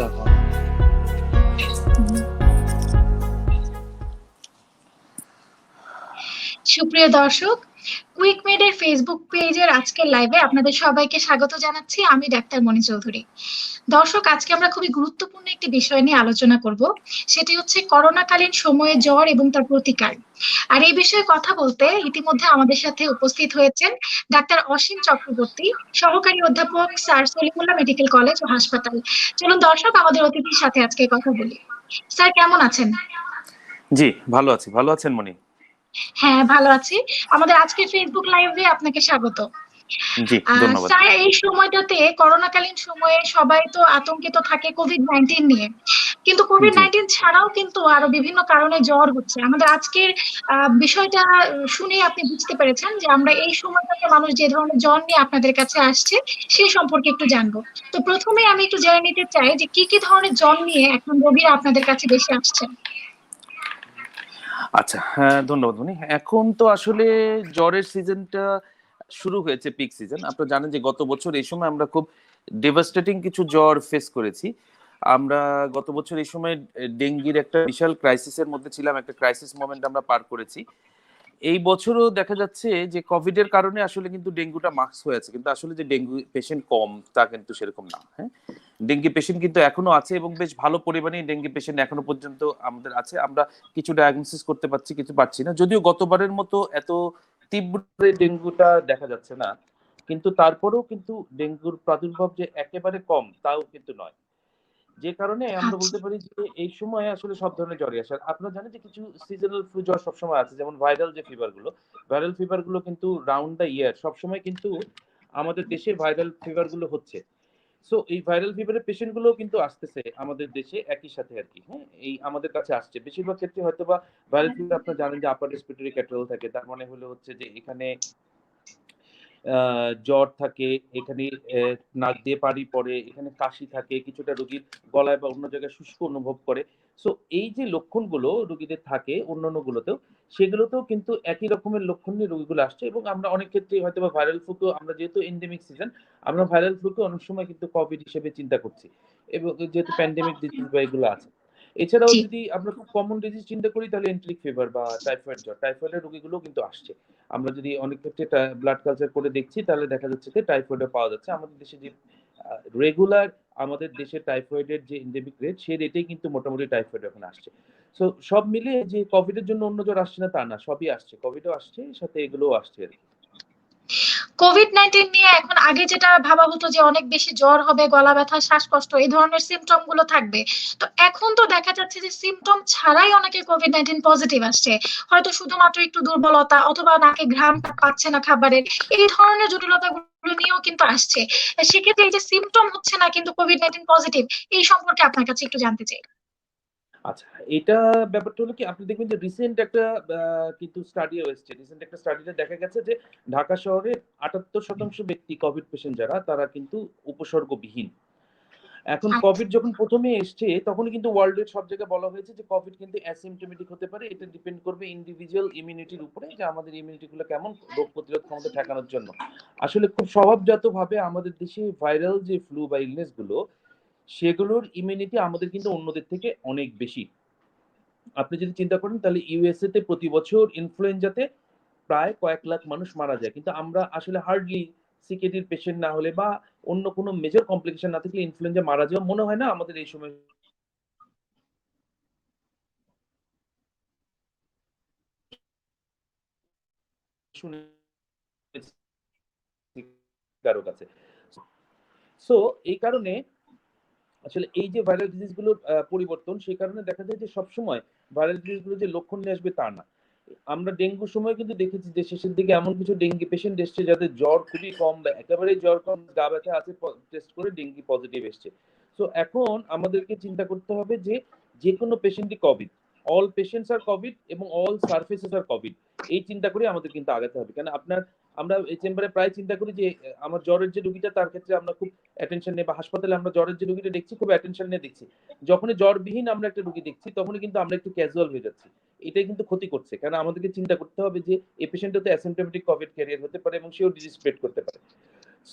যখন সুপ্রিয় দর্শক, কুইক মেডের ফেসবুক পেজের আজকের লাইভে আপনাদের সবাইকে স্বাগত জানাচ্ছি। আমি ডাক্তার মণি চৌধুরী। দর্শক, আজকে আমরা খুবই গুরুত্বপূর্ণ একটি বিষয় নিয়ে আলোচনা করব। সেটি হচ্ছে করোনাকালীন সময়ে জ্বর এবং তার প্রতিকার। আর এই বিষয়ে কথা বলতে ইতিমধ্যে আমাদের সাথে উপস্থিত হয়েছেন ডাক্তার অসীম চক্রবর্তী, সহকারী অধ্যাপক, স্যার সলিমুল্লাহ মেডিকেল কলেজ ও হাসপাতাল। চলুন দর্শক, আমাদের অতিথির সাথে আজকে কথা বলি। স্যার, কেমন আছেন? জি, ভালো আছি। ভালো আছেন মনি? হ্যাঁ, ভালো আছি। আমাদের আজকের ফেসবুক লাইভে আপনাকে স্বাগত। জি, ধন্যবাদ। স্যার, এই সময়টাতে করোনাকালীন সময়ে সবাই তো আতঙ্কিত থাকে কোভিড-19 নিয়ে। কিন্তু জি, কোভিড-19 ছাড়াও কিন্তু আরো বিভিন্ন কারণে জ্বর হচ্ছে। আমাদের আজকের বিষয়টা শুনে আপনি বুঝতে পেরেছেন যে আমরা এই সময়টাতে মানুষ যে ধরনের জ্বর নিয়ে আপনাদের কাছে আসছে সেই সম্পর্কে একটু জানবো। তো প্রথমেই আমি একটু জেনে নিতে চাই যে কি কি ধরনের জ্বর নিয়ে এখন রোগীরা আপনাদের কাছে বেশি আসছেন। আচ্ছা, হ্যাঁ, ধন্যবাদ মনি। এখন তো আসলে জ্বরের সিজনটা শুরু হয়েছে, পিক সিজন। আপনারা জানেন যে গত বছর এই সময় আমরা খুব ডেভাস্টেটিং কিছু জ্বর ফেস করেছি। আমরা গত বছর এই সময় ডেঙ্গির একটা বিশাল ক্রাইসিসের মধ্যে ছিলাম, একটা ক্রাইসিস মোমেন্ট আমরা পার করেছি। এই বছরও দেখা যাচ্ছে যে কোভিড এর কারণে আসলে কিন্তু ডেঙ্গুটা মাস্ক হয়ে আছে, কিন্তু আসলে যে ডেঙ্গু পেশেন্ট কম তা কিন্তু সেরকম না। হ্যাঁ, ডেঙ্গি পেশেন্ট কিন্তু এখনো আছে এবং বেশ ভালো পরিমাণে ডেঙ্গি পেশেন্ট এখনো পর্যন্ত আমাদের আছে। আমরা কিছু ডায়াগনোসিস করতে পারছি, কিছু পারছি না, যদিও গতবারের মতো এত তীব্র ডেঙ্গুটা দেখা যাচ্ছে না, কিন্তু তারপরেও কিন্তু ডেঙ্গুর প্রাদুর্ভাব যে একেবারে কম তাও কিন্তু নয়। যে কারণে আমরা আচ্ছা। বলতে পারি যে এই সময় আসলে সব ধরনের জ্বরই আসে। আর আপনারা জানেন যে কিছু সিজনাল ফ্লু জ্বর সবসময় আছে, যেমন ভাইরাল ফিভার গুলো কিন্তু রাউন্ড দ্য ইয়ার সবসময় কিন্তু আমাদের দেশে ভাইরাল ফিভার গুলো হচ্ছে। সো এই ভাইরাল ফিভারের পেশেন্ট গুলো কিন্তু আসতেছে আমাদের দেশে একই সাথে আর কি। হ্যাঁ, এই আমাদের কাছে আসছে বেশিরভাগ ক্ষেত্রে হয়তো বা ভাইরাল ফিভার আপনারা জানেন যে আপার রেসপিরেটরি ক্যাটারল থাকে, তার মানে হলো হচ্ছে যে এখানে জ্বর থাকে, এখানে নাক দিয়ে পানি পড়ে, এখানে কাশি থাকে, কিছুটা রোগীর গলায় বা অন্য জায়গায় শুষ্ক অনুভব করে। সো এই যে লক্ষণগুলো রোগীদের থাকে অন্যান্য গুলোতেও, সেগুলোতেও কিন্তু একই রকমের লক্ষণ নিয়ে রোগীগুলো আসছে এবং আমরা অনেক ক্ষেত্রেই হয়তোবা ভাইরাল ফ্লুকেও, আমরা যেহেতু এন্ডেমিক সিজন, আমরা ভাইরাল ফ্লুকে অনেক সময় কিন্তু কোভিড হিসেবে চিন্তা করছি এবং যেহেতু প্যান্ডেমিক ডিজিজ বা এগুলো আছে। এছাড়াও জি। যদি আমরা খুব কমন ডিজিজ চিন্তা করি তাহলে এন্টেরিক ফিভার বা টাইফয়েড জ্বর, টাইফয়েডের রোগীগুলোও কিন্তু আসছে। আমরা যদি অনেক ক্ষেত্রে ব্লাড কালচার করে দেখছি তাহলে দেখা যাচ্ছে যে টাইফয়েডও পাওয়া যাচ্ছে। আমাদের দেশে যে রেগুলার আমাদের দেশে টাইফয়েডের যে এন্ডেমিক রেট, সেই রেটেই কিন্তু মোটামুটি টাইফয়েড এখন আসছে। সো সব মিলিয়ে যে কোভিড এর জন্য অন্য জ্বর আসছে না তা না, সবই আসছে। কোভিডও আসছে, সাথে এগুলোও আসছে আরকি। কোভিড-19 নিয়ে এখন আগে যেটা ভাবা হতো যে অনেক বেশি জ্বর হবে, গলা ব্যথা, শ্বাসকষ্ট এই ধরনের সিম্পটম গুলো থাকবে। তো এখন তো দেখা যাচ্ছে যে সিম্পটম ছাড়াই অনেকে কোভিড-19 পজিটিভ আসছে। হয়তো শুধুমাত্র একটু দুর্বলতা অথবা নাকে ঘ্রাণটা পাচ্ছে না খাবারের। এই ধরনের জটিলতাগুলো নিয়েও কিন্তু আসছে। সেক্ষেত্রে এই যে সিম্পটম হচ্ছে না কিন্তু কোভিড-19 পজিটিভ, এই সম্পর্কে আপনার কাছে একটু জানতে চাই। আচ্ছা, এটা ব্যাপারটা হলো কি, আপনি দেখবেন যে রিসেন্ট একটা আ কিন্তু স্টাডিও এসছে। রিসেন্ট একটা স্টাডিতে দেখা গেছে যে ঢাকা শহরের ৭৮% ব্যক্তি কোভিড পেশেন্ট যারা, তারা কিন্তু উপসর্গবিহীন। এখন আচ্ছা। কোভিড যখন ১ম এ এসছে তখনই কিন্তু ওয়ার্ল্ডের সব জায়গায় বলা হয়েছে যে কোভিড কিন্তু অ্যাসিম্পটোমেটিক হতে পারে। এটা ডিপেন্ড করবে ইন্ডিভিজুয়াল ইমিউনিটির উপরে, যে আমাদের ইমিউনিটি গুলো কেমন রোগ প্রতিরোধ ক্ষমতা ঠেকানোর জন্য। আসলে খুব স্বভাবজাতভাবে আমাদের দেশে ভাইরাল যে ফ্লু বা ইলনেস গুলো, সেগুলোর ইমিউনিটি আমাদের কিন্তু অন্যদের থেকে অনেক বেশি। আপনি যদি চিন্তা করেন তাহলে ইউএসএ তে প্রতি বছর ইনফ্লুয়েঞ্জাতে প্রায় কয়েক লাখ মানুষ মারা যায়। কিন্তু আমরা আসলে হার্ডলি সিকেডির পেশেন্ট না হলে বা অন্য কোনো মেজর কমপ্লিকেশন না থাকলে ইনফ্লুয়েঞ্জা মারা যাওয়া মনে হয় না আমাদের এই সময় শুনেছি কারো কাছে। সো এই কারণে আসলে এই যে ভাইরাল ডিজিজ গুলোর পরিবর্তন, সেই কারণে দেখা যায় যে সবসময় ভাইরাল ডিজিজ গুলো যে লক্ষণ নিয়ে আসবে তা না। আমরা ডেঙ্গুর সময় কিন্তু দেখেছি যে শেষের দিকে এমন কিছু ডেঙ্গি পেশেন্ট এসছে যাদের জ্বর খুবই কম বা একেবারেই জ্বর কম, গা ব্যথা আছে, টেস্ট করে ডেঙ্গি পজিটিভ এসছে। সো এখন আমাদেরকে চিন্তা করতে হবে যে যেকোনো পেশেন্টই কোভিড। অল পেশেন্টস আর কোভিড এবং অল সারফেসেস আর কোভিড। এই চিন্তা করে আমাদের কিন্তু আগাতে হবে। কারণ আমরা এই চেম্বারে প্রায় চিন্তা করি যে আমার জ্বরের যে রোগীটা তার ক্ষেত্রে আমরা খুব অ্যাটেনশন নেই, বা হাসপাতালে আমরা জ্বরের যে রোগীটা দেখছি খুব অ্যাটেনশন নিয়ে দেখছি। যখনই জ্বরবিহীন আমরা একটা রোগী দেখছি তখনই কিন্তু আমরা একটু ক্যাজুয়াল হয়ে যাচ্ছি। এটাই কিন্তু ক্ষতি করছে। কারণ আমাদেরকে চিন্তা করতে হবে যে এই পেশেন্টটা তো অ্যাসিম্পটোমেটিক কোভিড ক্যারিয়ার হতে পারে এবং সেও ডিজিজ স্প্রেড করতে পারে।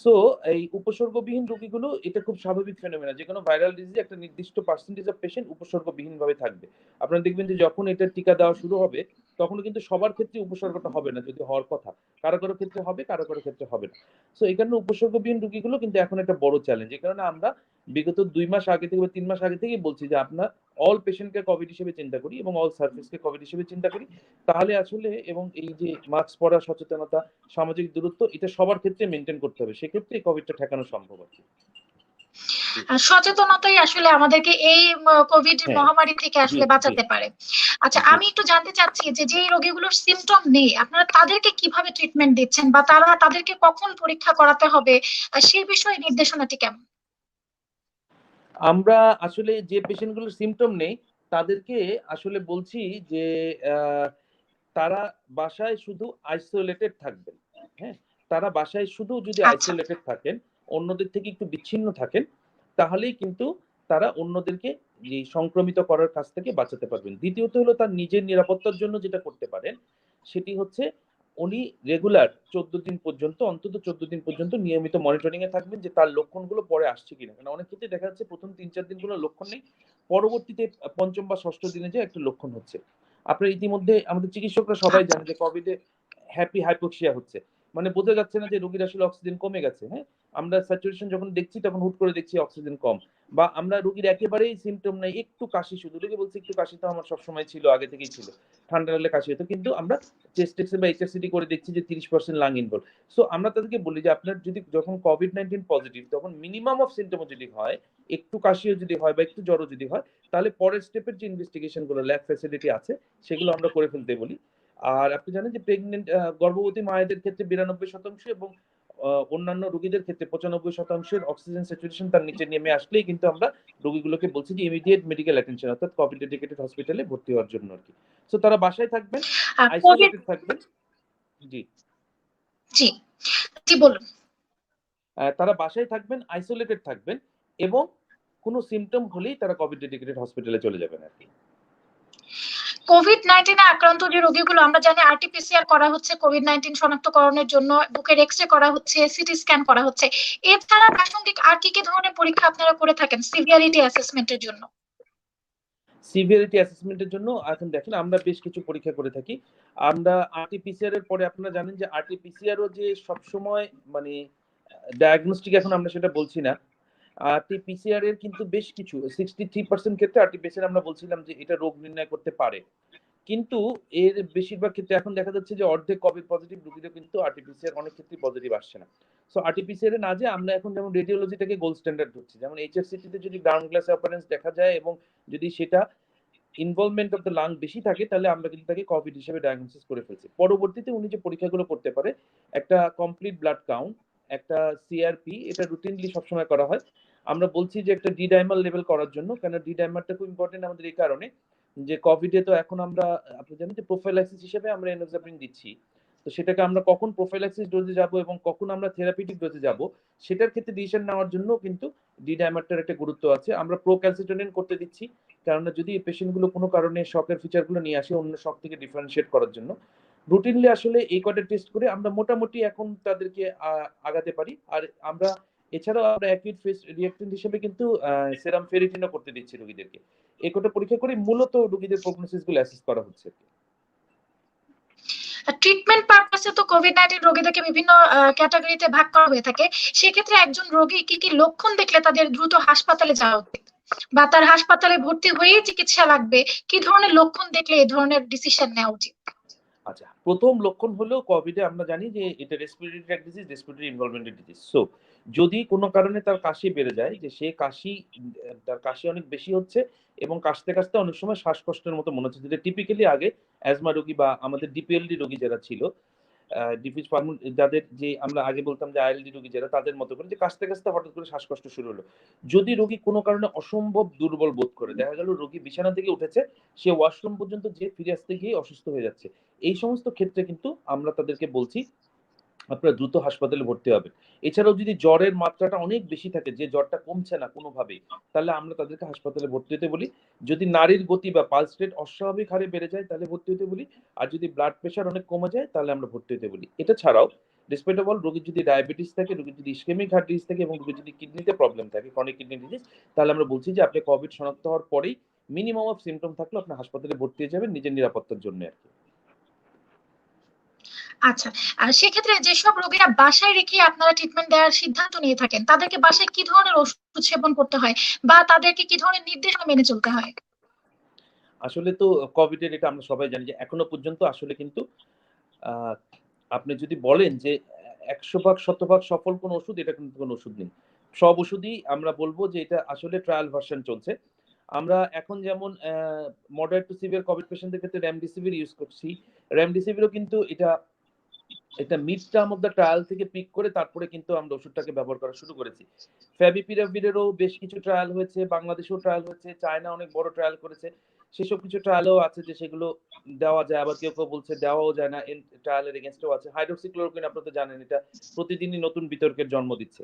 সো এই উপসর্গবিহীন রোগীগুলো এটা খুব স্বাভাবিক ফেনোমেনা। যেকোনো ভাইরাল ডিজিজ একটা নির্দিষ্ট পার্সেন্টেজ অফ পেশেন্ট উপসর্গবিহীন ভাবে থাকবে। আপনারা দেখবেন যে যখন এটার টিকা দেওয়া শুরু হবে তখন কিন্তু সবার ক্ষেত্রে উপসর্গটা হবে না, যদি হওয়ার কথা। কারো কারো ক্ষেত্রে হবে, কারো কারো ক্ষেত্রে হবে না। সো এই কারণে উপসর্গবিহীন রোগীগুলো কিন্তু এখন একটা বড় চ্যালেঞ্জ। এই কারণে আমরা বিগত ২ মাস আগে থেকে বা ৩ মাস আগে থেকেই বলছি যে আপনার অল পেশেন্টকে কোভিড হিসেবে চিন্তা করি এবং অল সার্ভিসকে কোভিড হিসেবে চিন্তা করি। তাহলে আসলে এবং এই যে মাস্ক পরা, সচেতনতা, সামাজিক দূরত্ব এটা সবার ক্ষেত্রে মেইনটেইন করতে হবে। সেক্ষেত্রে এই কোভিডটা ঠেকানো সম্ভব আরকি। সচেতনতাই আসলে আমাদেরকে এই কোভিড হ্যাঁ, মহামারী থেকে জি, আসলে জি, বাঁচাতে পারে। আচ্ছা, জি। আমি একটু জানতে চাচ্ছি যে যেই রোগীগুলোর সিম্পটম নেই, আপনারা তাদেরকে কিভাবে ট্রিটমেন্ট দিচ্ছেন বা তাদেরকে কখন পরীক্ষা করাতে হবে, সেই বিষয়ে নির্দেশনাটি কেমন? আমরা আসলে যে পেশেন্টগুলোর সিম্পটম নেই তাদেরকে আসলে বলছি যে আ তারা বাসায় শুধু আইসোলেটেড থাকবেন। হ্যাঁ? তারা বাসায় শুধু যদি আচ্ছা। আইসোলেটেড থাকেন, অন্যদের থেকে একটু বিচ্ছিন্ন থাকেন, তাহলেই কিন্তু তারা অন্যদেরকে এই সংক্রমিত করার কাছ থেকে বাঁচাতে পারবেন। দ্বিতীয়ত হলো তার নিজের নিরাপত্তার জন্য যেটা করতে পারেন, সেটি হচ্ছে উনি রেগুলার ১৪ দিন পর্যন্ত অন্তত ১৪ দিন পর্যন্ত নিয়মিত মনিটরিং এ থাকবেন যে তার লক্ষণগুলো পরে আসছে কিনা। কারণ অনেক ক্ষেত্রে দেখা যাচ্ছে ১ম ৩-৪ দিন কোনো লক্ষণ নেই। পরবর্তীতে ৫ম বা ৬ষ্ঠ দিনে যেয়ে একটা লক্ষণ হচ্ছে। আপনার ইতিমধ্যে আমাদের চিকিৎসকরা সবাই আচ্ছা। জানে যে কোভিডে হ্যাপি হাইপোক্সিয়া হচ্ছে। মানে বোঝা যাচ্ছে না যে রোগীর আসলে অক্সিজেন কমে গেছে, হ্যাঁ? আমরা স্যাচুরেশন যখন দেখছি তখন হুট করে দেখছি অক্সিজেন কম। বা আমরা রোগীর একেবারেই সিম্পটম নাই, একটু কাশি শুধু। রোগী বলছে একটু কাশি তো আমার সবসময় ছিল, আগে থেকেই ছিল। ঠান্ডা লাগলে কাশি হতো। কিন্তু আমরা চেস্ট এক্স-রে বা এইচআরসিটি করে দেখছি যে ৩০% লাং ইনভলভ। সো আমরা তাদেরকে বলি যে আপনার যদি যখন COVID-19 পজিটিভ তখন মিনিমাম অফ সিম্পটম যদি হয়, একটু কাশিও যদি হয় বা একটু জ্বরও যদি হয়, তাহলে পরের স্টেপের যে ইনভেস্টিগেশন গুলো ল্যাব ফ্যাসিলিটি আছে সেগুলো আমরা করে ফেলতে বলি। আর আপনি জানেন যে প্রেগন্যান্ট গর্ভবতী মায়েদের ক্ষেত্রে ৯২% এবং অন্যান্য রোগীদের ক্ষেত্রে ৯৫% এর অক্সিজেন স্যাচুরেশন তার নিচে নেমে আসলেই কিন্তু আমরা রোগীগুলোকে বলছি যে ইমিডিয়েট মেডিকেল অ্যাটেনশন অর্থাৎ কোভিড ডেডিকেটেড হসপিটালে ভর্তি হওয়ার জন্য আরকি। সো তারা বাসায় থাকবেন, কোভিড। আইসোলেটেড থাকবেন। জি। জি, জি বলুন। তারা বাসায় থাকবেন, আইসোলেটেড থাকবেন এবং কোনো সিম্পটম হলেই তারা কোভিড ডেডিকেটেড হসপিটালে চলে যাবেন আরকি। কোভিড-19 এ আক্রান্ত যে রোগীগুলো আমরা জানি আরটি-পিসিআর করা হচ্ছে কোভিড-19 শনাক্তকরণের জন্য, বুকের এক্স-রে করা হচ্ছে, সিটি স্ক্যান করা হচ্ছে। এছাড়া প্রাসঙ্গিক আর কি ধরনের পরীক্ষা আপনারা করে থাকেন সিভিয়ারিটি অ্যাসেসমেন্ট এর জন্য? সিভিয়ারিটি অ্যাসেসমেন্টের জন্য এখন দেখেন আমরা বেশ কিছু পরীক্ষা করে থাকি। আমরা আরটি-পিসিআর এর পরে আপনারা জানেন যে আরটি-পিসিআর ও যে সবসময় মানে ডায়াগনস্টিক এখন আমরা সেটা বলছি না। আরটি-পিসিআর এর কিন্তু বেশ কিছু 63% ক্ষেত্রে আরটি-পিসিআর আমরা বলছিলাম যে এটা রোগ নির্ণয় করতে পারে। কিন্তু এর বেশিরভাগ ক্ষেত্রে এখন দেখা যাচ্ছে যে অর্ধেক কোভিড পজিটিভ রোগীরা কিন্তু আরটি-পিসিআর অনেক ক্ষেত্রেই পজিটিভ আসছে না। সো আরটি-পিসিআর এ না যেয়ে আমরা এখন যেমন রেডিওলজিটাকে গোল্ড স্ট্যান্ডার্ড ধরছি। যেমন এইচএসসিটি তে যদি গ্রাউন্ড গ্লাস অ্যাপারেন্স দেখা যায় এবং যদি সেটা ইনভলভমেন্ট অফ দ্য লাং বেশি থাকে তাহলে আমরা কিন্তু তাকে কোভিড হিসেবে ডায়াগনোসিস করে ফেলছি। পরবর্তীতে উনি যে পরীক্ষাগুলো করতে পারে, একটা কমপ্লিট ব্লাড কাউন্ট, একটা সিআরপি এটা রুটিনলি সবসময় করা হয়। আমরা বলছি যে একটা ডি ডাইমার লেভেল করার জন্য। কেন ডি ডাইমারটা খুব ইম্পোর্টেন্ট আমাদের এই কারণে যে কোভিডে তো এখন আমরা আপনি জানেন যে প্রোফাইলাক্সিস হিসেবে আমরা এনোক্সাপ্রিন দিচ্ছি। তো সেটাকে আমরা কখন প্রোফাইলাক্সিস ডোজে যাব এবং কখন আমরা থেরাপিউটিক ডোজে যাব সেটার ক্ষেত্রে ডিসিশন নেওয়ার জন্য কিন্তু ডি ডাইমারটার একটা গুরুত্ব আছে। আমরা প্রোক্যালসিটোনিন করতে দিচ্ছি। কেননা যদি এই পেশেন্ট গুলো কোনো কারণে শকের ফিচার গুলো নিয়ে আসে অন্য শক থেকে ডিফারেনশিয়েট করার জন্য রুটিনলি আসলে এই কয়টা টেস্ট করে আমরা মোটামুটি এখন তাদেরকে আগাতে পারি। আর আমরা এছাড়াও আমরা অ্যাকিউট ফেজ রিঅ্যাক্টেন্ট হিসেবে কিন্তু সেরাম ফেরিটিনও করতে দিচ্ছি রোগীদেরকে। এই কটা পরীক্ষা করে মূলত রোগীদের প্রগনোসিস গুলো অ্যাসেস করা হচ্ছে। ট্রিটমেন্ট পারপাসে তো কোভিড-19 রোগীদেরকে বিভিন্ন ক্যাটাগরিতে ভাগ করা হয়ে থাকে। সেক্ষেত্রে একজন রোগী কি, কি লক্ষণ দেখলে তাদের দ্রুত হাসপাতালে যাওয়া উচিত? বা তার হাসপাতালে ভর্তি হয়েই চিকিৎসা লাগবে, কি ধরনের লক্ষণ দেখলে এই ধরনের ডিসিশন নেওয়া উচিত? আচ্ছা, ১ম লক্ষণ হলো কোভিডে আমরা জানি যে এটা রেসপিরেটরি ট্র্যাক্ট ডিজিজ, রেসপিরেটরি ইনভলভমেন্টের ডিজিজ। সো যদি কোনো কারণে তার কাশি বেড়ে যায় যে সে কাশি তার কাশি অনেক বেশি হচ্ছে এবং কাশতে, কাশতে অনেক সময় শ্বাসকষ্টের মতো মনে হচ্ছে যেটা টিপিক্যালি আগে অ্যাজমা রোগী বা আমাদের ডিপিএলডি রোগী যারা ছিল ডিফিউজ যাদের যে আমরা আগে বলতাম যে আইএলডি রোগী যারা তাদের মতো করে যে কাশতে, কাশতে হঠাৎ করে শ্বাসকষ্ট শুরু হলো। যদি রোগী কোনো কারণে অসম্ভব দুর্বল বোধ করে, দেখা গেল রোগী বিছানা থেকে উঠেছে, সে ওয়াশরুম পর্যন্ত যেয়ে ফিরে আসতে গিয়ে অসুস্থ হয়ে যাচ্ছে। এই সমস্ত ক্ষেত্রে কিন্তু আমরা তাদেরকে বলছি আপনারা দ্রুত হাসপাতালে ভর্তি হবেন। এছাড়াও যদি জ্বরের মাত্রাটা অনেক বেশি থাকে, যে জ্বরটা কমছে না কোনোভাবেই, তাহলে আমরা তাদেরকে হাসপাতালে ভর্তি হতে বলি। যদি নাড়ির গতি বা পালস রেট অস্বাভাবিক হারে বেড়ে যায় তাহলে ভর্তি হতে বলি। আর যদি ব্লাড প্রেশার অনেক কমে যায় তাহলে আমরা ভর্তি হতে বলি। এটা ছাড়াও despite of all রোগীর যদি ডায়াবেটিস থাকে, রোগীর যদি ইসকেমিক হার্ট ডিজিজ থাকে এবং রোগীর যদি কিডনিতে প্রবলেম থাকে, ক্রনিক কিডনি ডিজিজ, তাহলে আমরা বলছি যে আপনি কোভিড শনাক্ত হওয়ার পরেই মিনিমাম অফ সিম্পটম থাকলেও আপনি হাসপাতালে ভর্তি হয়ে যাবেন নিজের নিরাপত্তার জন্য আরকি। আচ্ছা, আর সেক্ষেত্রে যেসব রোগীরা বাসায় রেখে আপনারা ট্রিটমেন্ট দেওয়ার সিদ্ধান্ত নিয়ে থাকেন, তাদেরকে বাসায় কি ধরনের ওষুধ সেবন করতে হয় বা তাদেরকে কি ধরনের নির্দেশনা মেনে চলতে হয়? আসলে তো কোভিড এর এটা আমরা সবাই জানি যে এখনো পর্যন্ত আসলে কিন্তু আ আপনি যদি বলেন যে ১০০ ভাগ শতভাগ সফল কোন ওষুধ, এটা কিন্তু কোন ওষুধ নেই। সব ওষুধই আমরা বলব যে এটা আসলে ট্রায়াল ভার্শন চলছে। আমরা এখন যেমন মডারেট টু সিভিয়ার কোভিড পেশেন্টদের ক্ষেত্রে রেমডেসিভির ইউজ করছি। রেমডেসিভিরও কিন্তু এটা mid term of the trial থেকে পিক করে তারপরে কিন্তু আমরা ওষুধটাকে ব্যবহার করা শুরু করেছি। ফ্যাভিপিরাভিরেরও বেশ কিছু ট্রায়াল হয়েছে, বাংলাদেশেও ট্রায়াল হয়েছে, চায়না অনেক বড় ট্রায়াল করেছে। সেসব কিছু ট্রায়ালও আছে যে সেগুলো দেওয়া যায়। আবার কেউ বলছে দেওয়াও যায় না। ট্রায়ালের এগেইনস্টেও আছে। হাইড্রোক্সিক্লোরোকুইন আপনারা তো জানেন এটা প্রতিদিনই নতুন বিতর্কের জন্ম দিচ্ছে।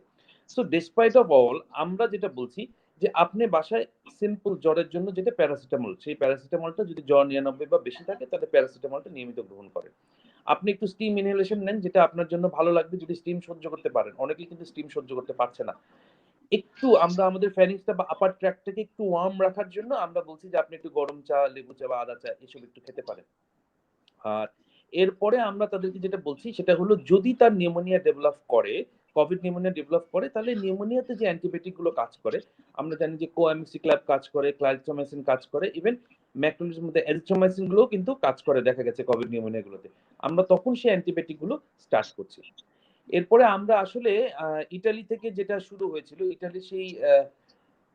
সো ডেসপাইট অফ অল আমরা যেটা বলছি যে আপনি বাসায় সিম্পল জ্বরের জন্য যেটা প্যারাসিটামল, সেই প্যারাসিটামলটা যদি জ্বর ৯৯ বা বেশি থাকে তাহলে প্যারাসিটামলটা নিয়মিত গ্রহণ করেন। আপনি একটু স্টিম ইনহেলেশন নেন যেটা আপনার জন্য ভালো লাগবে যদি স্টিম সহ্য করতে পারেন। অনেকেই কিন্তু স্টিম সহ্য করতে পারছে না। একটু আমরা আমাদের ফ্যারিংসটা বা আপার ট্র্যাক্টটাকে একটু ওয়ার্ম রাখার জন্য আমরা বলছি যে আপনি একটু গরম চা, লেবু চা বা আদা চা এসব একটু খেতে পারেন। আর এরপরে আমরা তাদেরকে যেটা বলছি সেটা হলো যদি তার নিউমোনিয়া ডেভেলপ করে, কোভিড নিউমোনিয়া ডেভেলপ করে তাহলে নিউমোনিয়াতে যে অ্যান্টিবায়োটিক গুলো কাজ করে, আমরা জানি যে কোয়ামিক্সিক্ল্যাব কাজ করে, ক্লারিথ্রোমাইসিন কাজ করে, ইভেন ম্যাক্রোলিজের মধ্যে এরিথ্রোমাইসিন গুলোও কিন্তু কাজ করে দেখা গেছে কোভিড নিউমোনিয়া গুলোতে। আমরা তখন সেই অ্যান্টিবায়োটিক গুলো স্টার্ট করছি। এরপরে আমরা আসলে ইতালি থেকে যেটা শুরু হয়েছিল, ইতালির সেই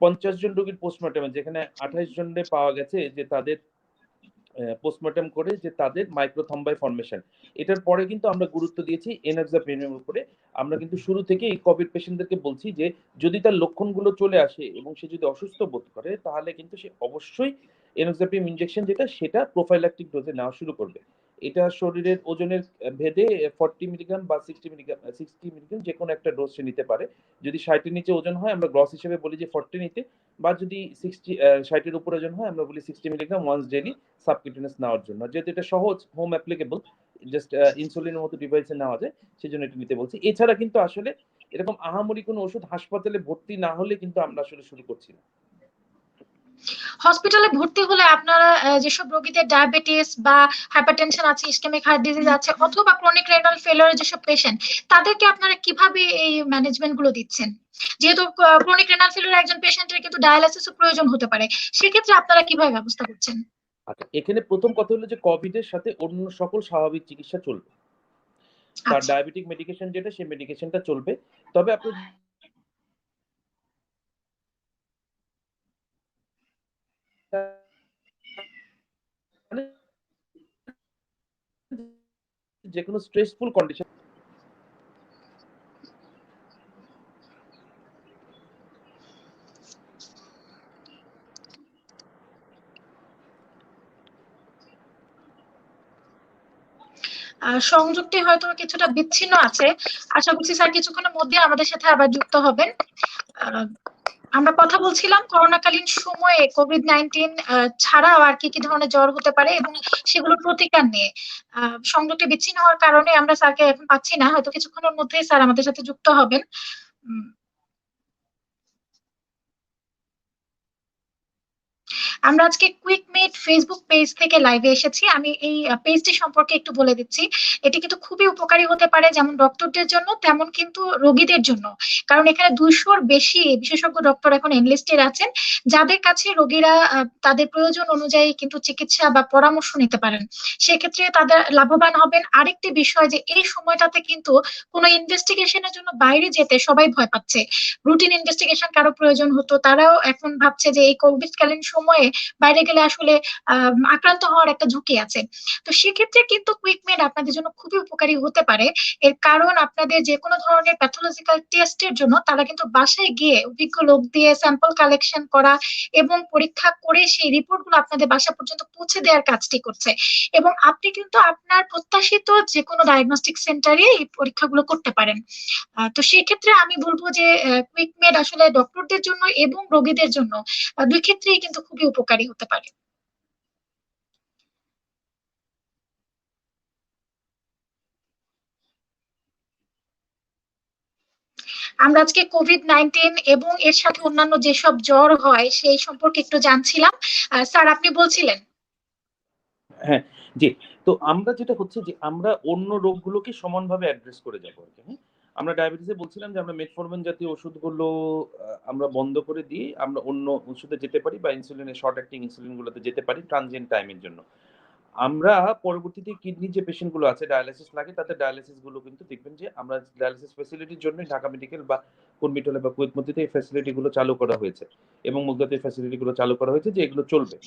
৫০ জন রোগীর পোস্টমর্টেম যেখানে ২৮ জনে পাওয়া গেছে যে তাদের পোস্টমর্টেম করে যে তাদের মাইক্রোথম্বাই ফর্মেশন। এটার পরে কিন্তু আমরা গুরুত্ব দিয়েছি এনএক্সাপিনের উপরে। আমরা কিন্তু শুরু থেকে এই কোভিড পেশেন্টদেরকে বলছি যে যদি তার লক্ষণগুলো চলে আসে এবং সে যদি অসুস্থ বোধ করে তাহলে কিন্তু সে অবশ্যই এনএক্সাপিম ইনজেকশন যেটা সেটা প্রোফাইল্যাকটিক ডোজে নেওয়া শুরু করবে। এটা শরীরের ওজনের ভেদে ৪০ মিলিগ্রাম বা ৬০ মিলিগ্রাম যেকোনো একটা ডোজ সে নিতে পারে। যদি ৬০ এর নিচে ওজন হয় আমরা গ্রস হিসেবে বলি যে ৪০ নিতে, বা যদি ৬০ এর উপরে ওজন হয় আমরা বলি ৬০ মিলিগ্রাম ওয়ান্স ডেইলি সাবকিউটেনিয়াস নেওয়ার জন্য। যেহেতু এটা সহজ, হোম অ্যাপ্লিকেবল, জাস্ট ইনসুলিনের মতো ডিভাইসে নেওয়া যায়, সেজন্য এটা নিতে বলছি। এছাড়া কিন্তু আসলে এরকম আহামরি কোনো ওষুধ হাসপাতালে ভর্তি না হলে কিন্তু আমরা আসলে শুরু করছি না। হসপিটালে ভর্তি হলে আপনারা যেসব রোগীদের ডায়াবেটিস বা হাইপারটেনশন আছে, ইসকেমিক হার্ট ডিজিজ আছে অথবা ক্রনিক রেনাল ফেলিওর যেসব পেশেন্ট, তাদেরকে আপনারা কিভাবে এই ম্যানেজমেন্ট গুলো দিচ্ছেন? যেহেতু ক্রনিক রেনাল ফেলিওর একজন পেশেন্টের কিন্তু ডায়ালাইসিসও প্রয়োজন হতে পারে, সেক্ষেত্রে আপনারা কিভাবে ব্যবস্থা করছেন? আচ্ছা, এখানে প্রথম কথা হলো যে কোভিড এর সাথে অন্য সকল স্বাভাবিক চিকিৎসা চলবে। তার আচ্ছা, ডায়াবেটিক মেডিকেশন যেটা সেই মেডিকেশনটা চলবে। তবে আপনি যেকোনো স্ট্রেসফুল কন্ডিশন সংযুক্তি হয়তো কিছুটা বিচ্ছিন্ন আছে। আশা করছি স্যার কিছুক্ষণের মধ্যে আমাদের সাথে আবার যুক্ত হবেন। আহ, আমরা কথা বলছিলাম করোনাকালীন সময়ে কোভিড-১৯ ছাড়াও আর কি কি ধরনের জ্বর হতে পারে এবং সেগুলোর প্রতিকার নিয়ে। সংযোগটি বিচ্ছিন্ন হওয়ার কারণে আমরা স্যারকে এখন পাচ্ছি না, হয়তো কিছুক্ষণের মধ্যেই স্যার আমাদের সাথে যুক্ত হবেন। উম, আমরা আজকে কুইক মেড ফেসবুক পেজ থেকে লাইভে এসেছি। আমি এই পেজটি সম্পর্কে একটু বলে দিচ্ছি। এটি কিন্তু খুবই উপকারী হতে পারে যেমন ডক্টরদের জন্য তেমন কিন্তু রোগীদের জন্য। কারণ এখানে ২০০-র বেশি বিশেষজ্ঞ ডক্টর এখন এনলিস্টেড আছেন, যাদের কাছে রোগীরা তাদের প্রয়োজন অনুযায়ী কিন্তু চিকিৎসা বা পরামর্শ নিতে পারেন। সেক্ষেত্রে তাদের লাভবান হবেন। আরেকটি বিষয় যে এই সময়টাতে কিন্তু কোনো ইনভেস্টিগেশনের জন্য বাইরে যেতে সবাই ভয় পাচ্ছে। রুটিন ইনভেস্টিগেশন কারো প্রয়োজন হতো, তারাও এখন ভাবছে যে এই কোভিড কালীন সময়ে বাইরে গেলে আসলে আক্রান্ত হওয়ার একটা ঝুঁকি আছে। তো সেক্ষেত্রে কিন্তু কুইকমেড আপনাদের জন্য খুবই উপকারী হতে পারে। এর কারণ আপনাদের যে কোনো ধরনের প্যাথোলজিক্যাল টেস্টের জন্য তারা কিন্তু বাসায় গিয়ে অভিজ্ঞ লোক দিয়ে স্যাম্পল কালেকশন করা এবং পরীক্ষা করে সেই রিপোর্ট গুলো আপনাদের বাসা পর্যন্ত পৌঁছে দেওয়ার কাজটি করছে। এবং আপনি কিন্তু আপনার প্রত্যাশিত যে কোনো ডায়াগনস্টিক সেন্টারে এই পরীক্ষাগুলো করতে পারেন। তো সেক্ষেত্রে আমি বলবো যে কুইকমেড আসলে ডক্টরদের জন্য এবং রোগীদের জন্য দুই ক্ষেত্রেই কিন্তু খুবই উপকারী হতে পারে। আমরা আজকে কোভিড-19 এবং এর সাথে অন্যান্য যেসব জ্বর হয় সেই সম্পর্কে একটু জানছিলাম। স্যার আপনি বলছিলেন। হ্যাঁ, জি। তো আমরা যেটা হচ্ছে যে আমরা অন্য রোগগুলোকে সমানভাবে অ্যাড্রেস করে যাবো আরকি, হ্যাঁ? আমরা ডায়াবেটিসে বলছিলাম যে আমরা মেটফরমিন জাতীয় ওষুধগুলো আমরা বন্ধ করে দিয়ে আমরা অন্য ওষুধে যেতে পারি বা ইনসুলিনের শর্ট অ্যাক্টিং ইনসুলিন গুলোতে যেতে পারি ট্রানজিয়েন্ট টাইমের জন্য। আমরা পরবর্তীতে কিডনির যে পেশেন্ট গুলো আছে ডায়ালাইসিস লাগে তাদের ডায়ালাইসিস গুলো কিন্তু দেখবেন যে আমরা ডায়ালাইসিস ফ্যাসিলিটির জন্য ঢাকা মেডিকেল বা কুর্মিটোলা বা কুয়েতমতিতে এই ফ্যাসিলিটি গুলো চালু করা হয়েছে এবং মুগদাতে এই ফ্যাসিলিটি গুলো চালু করা হয়েছে যে এগুলো চলবে।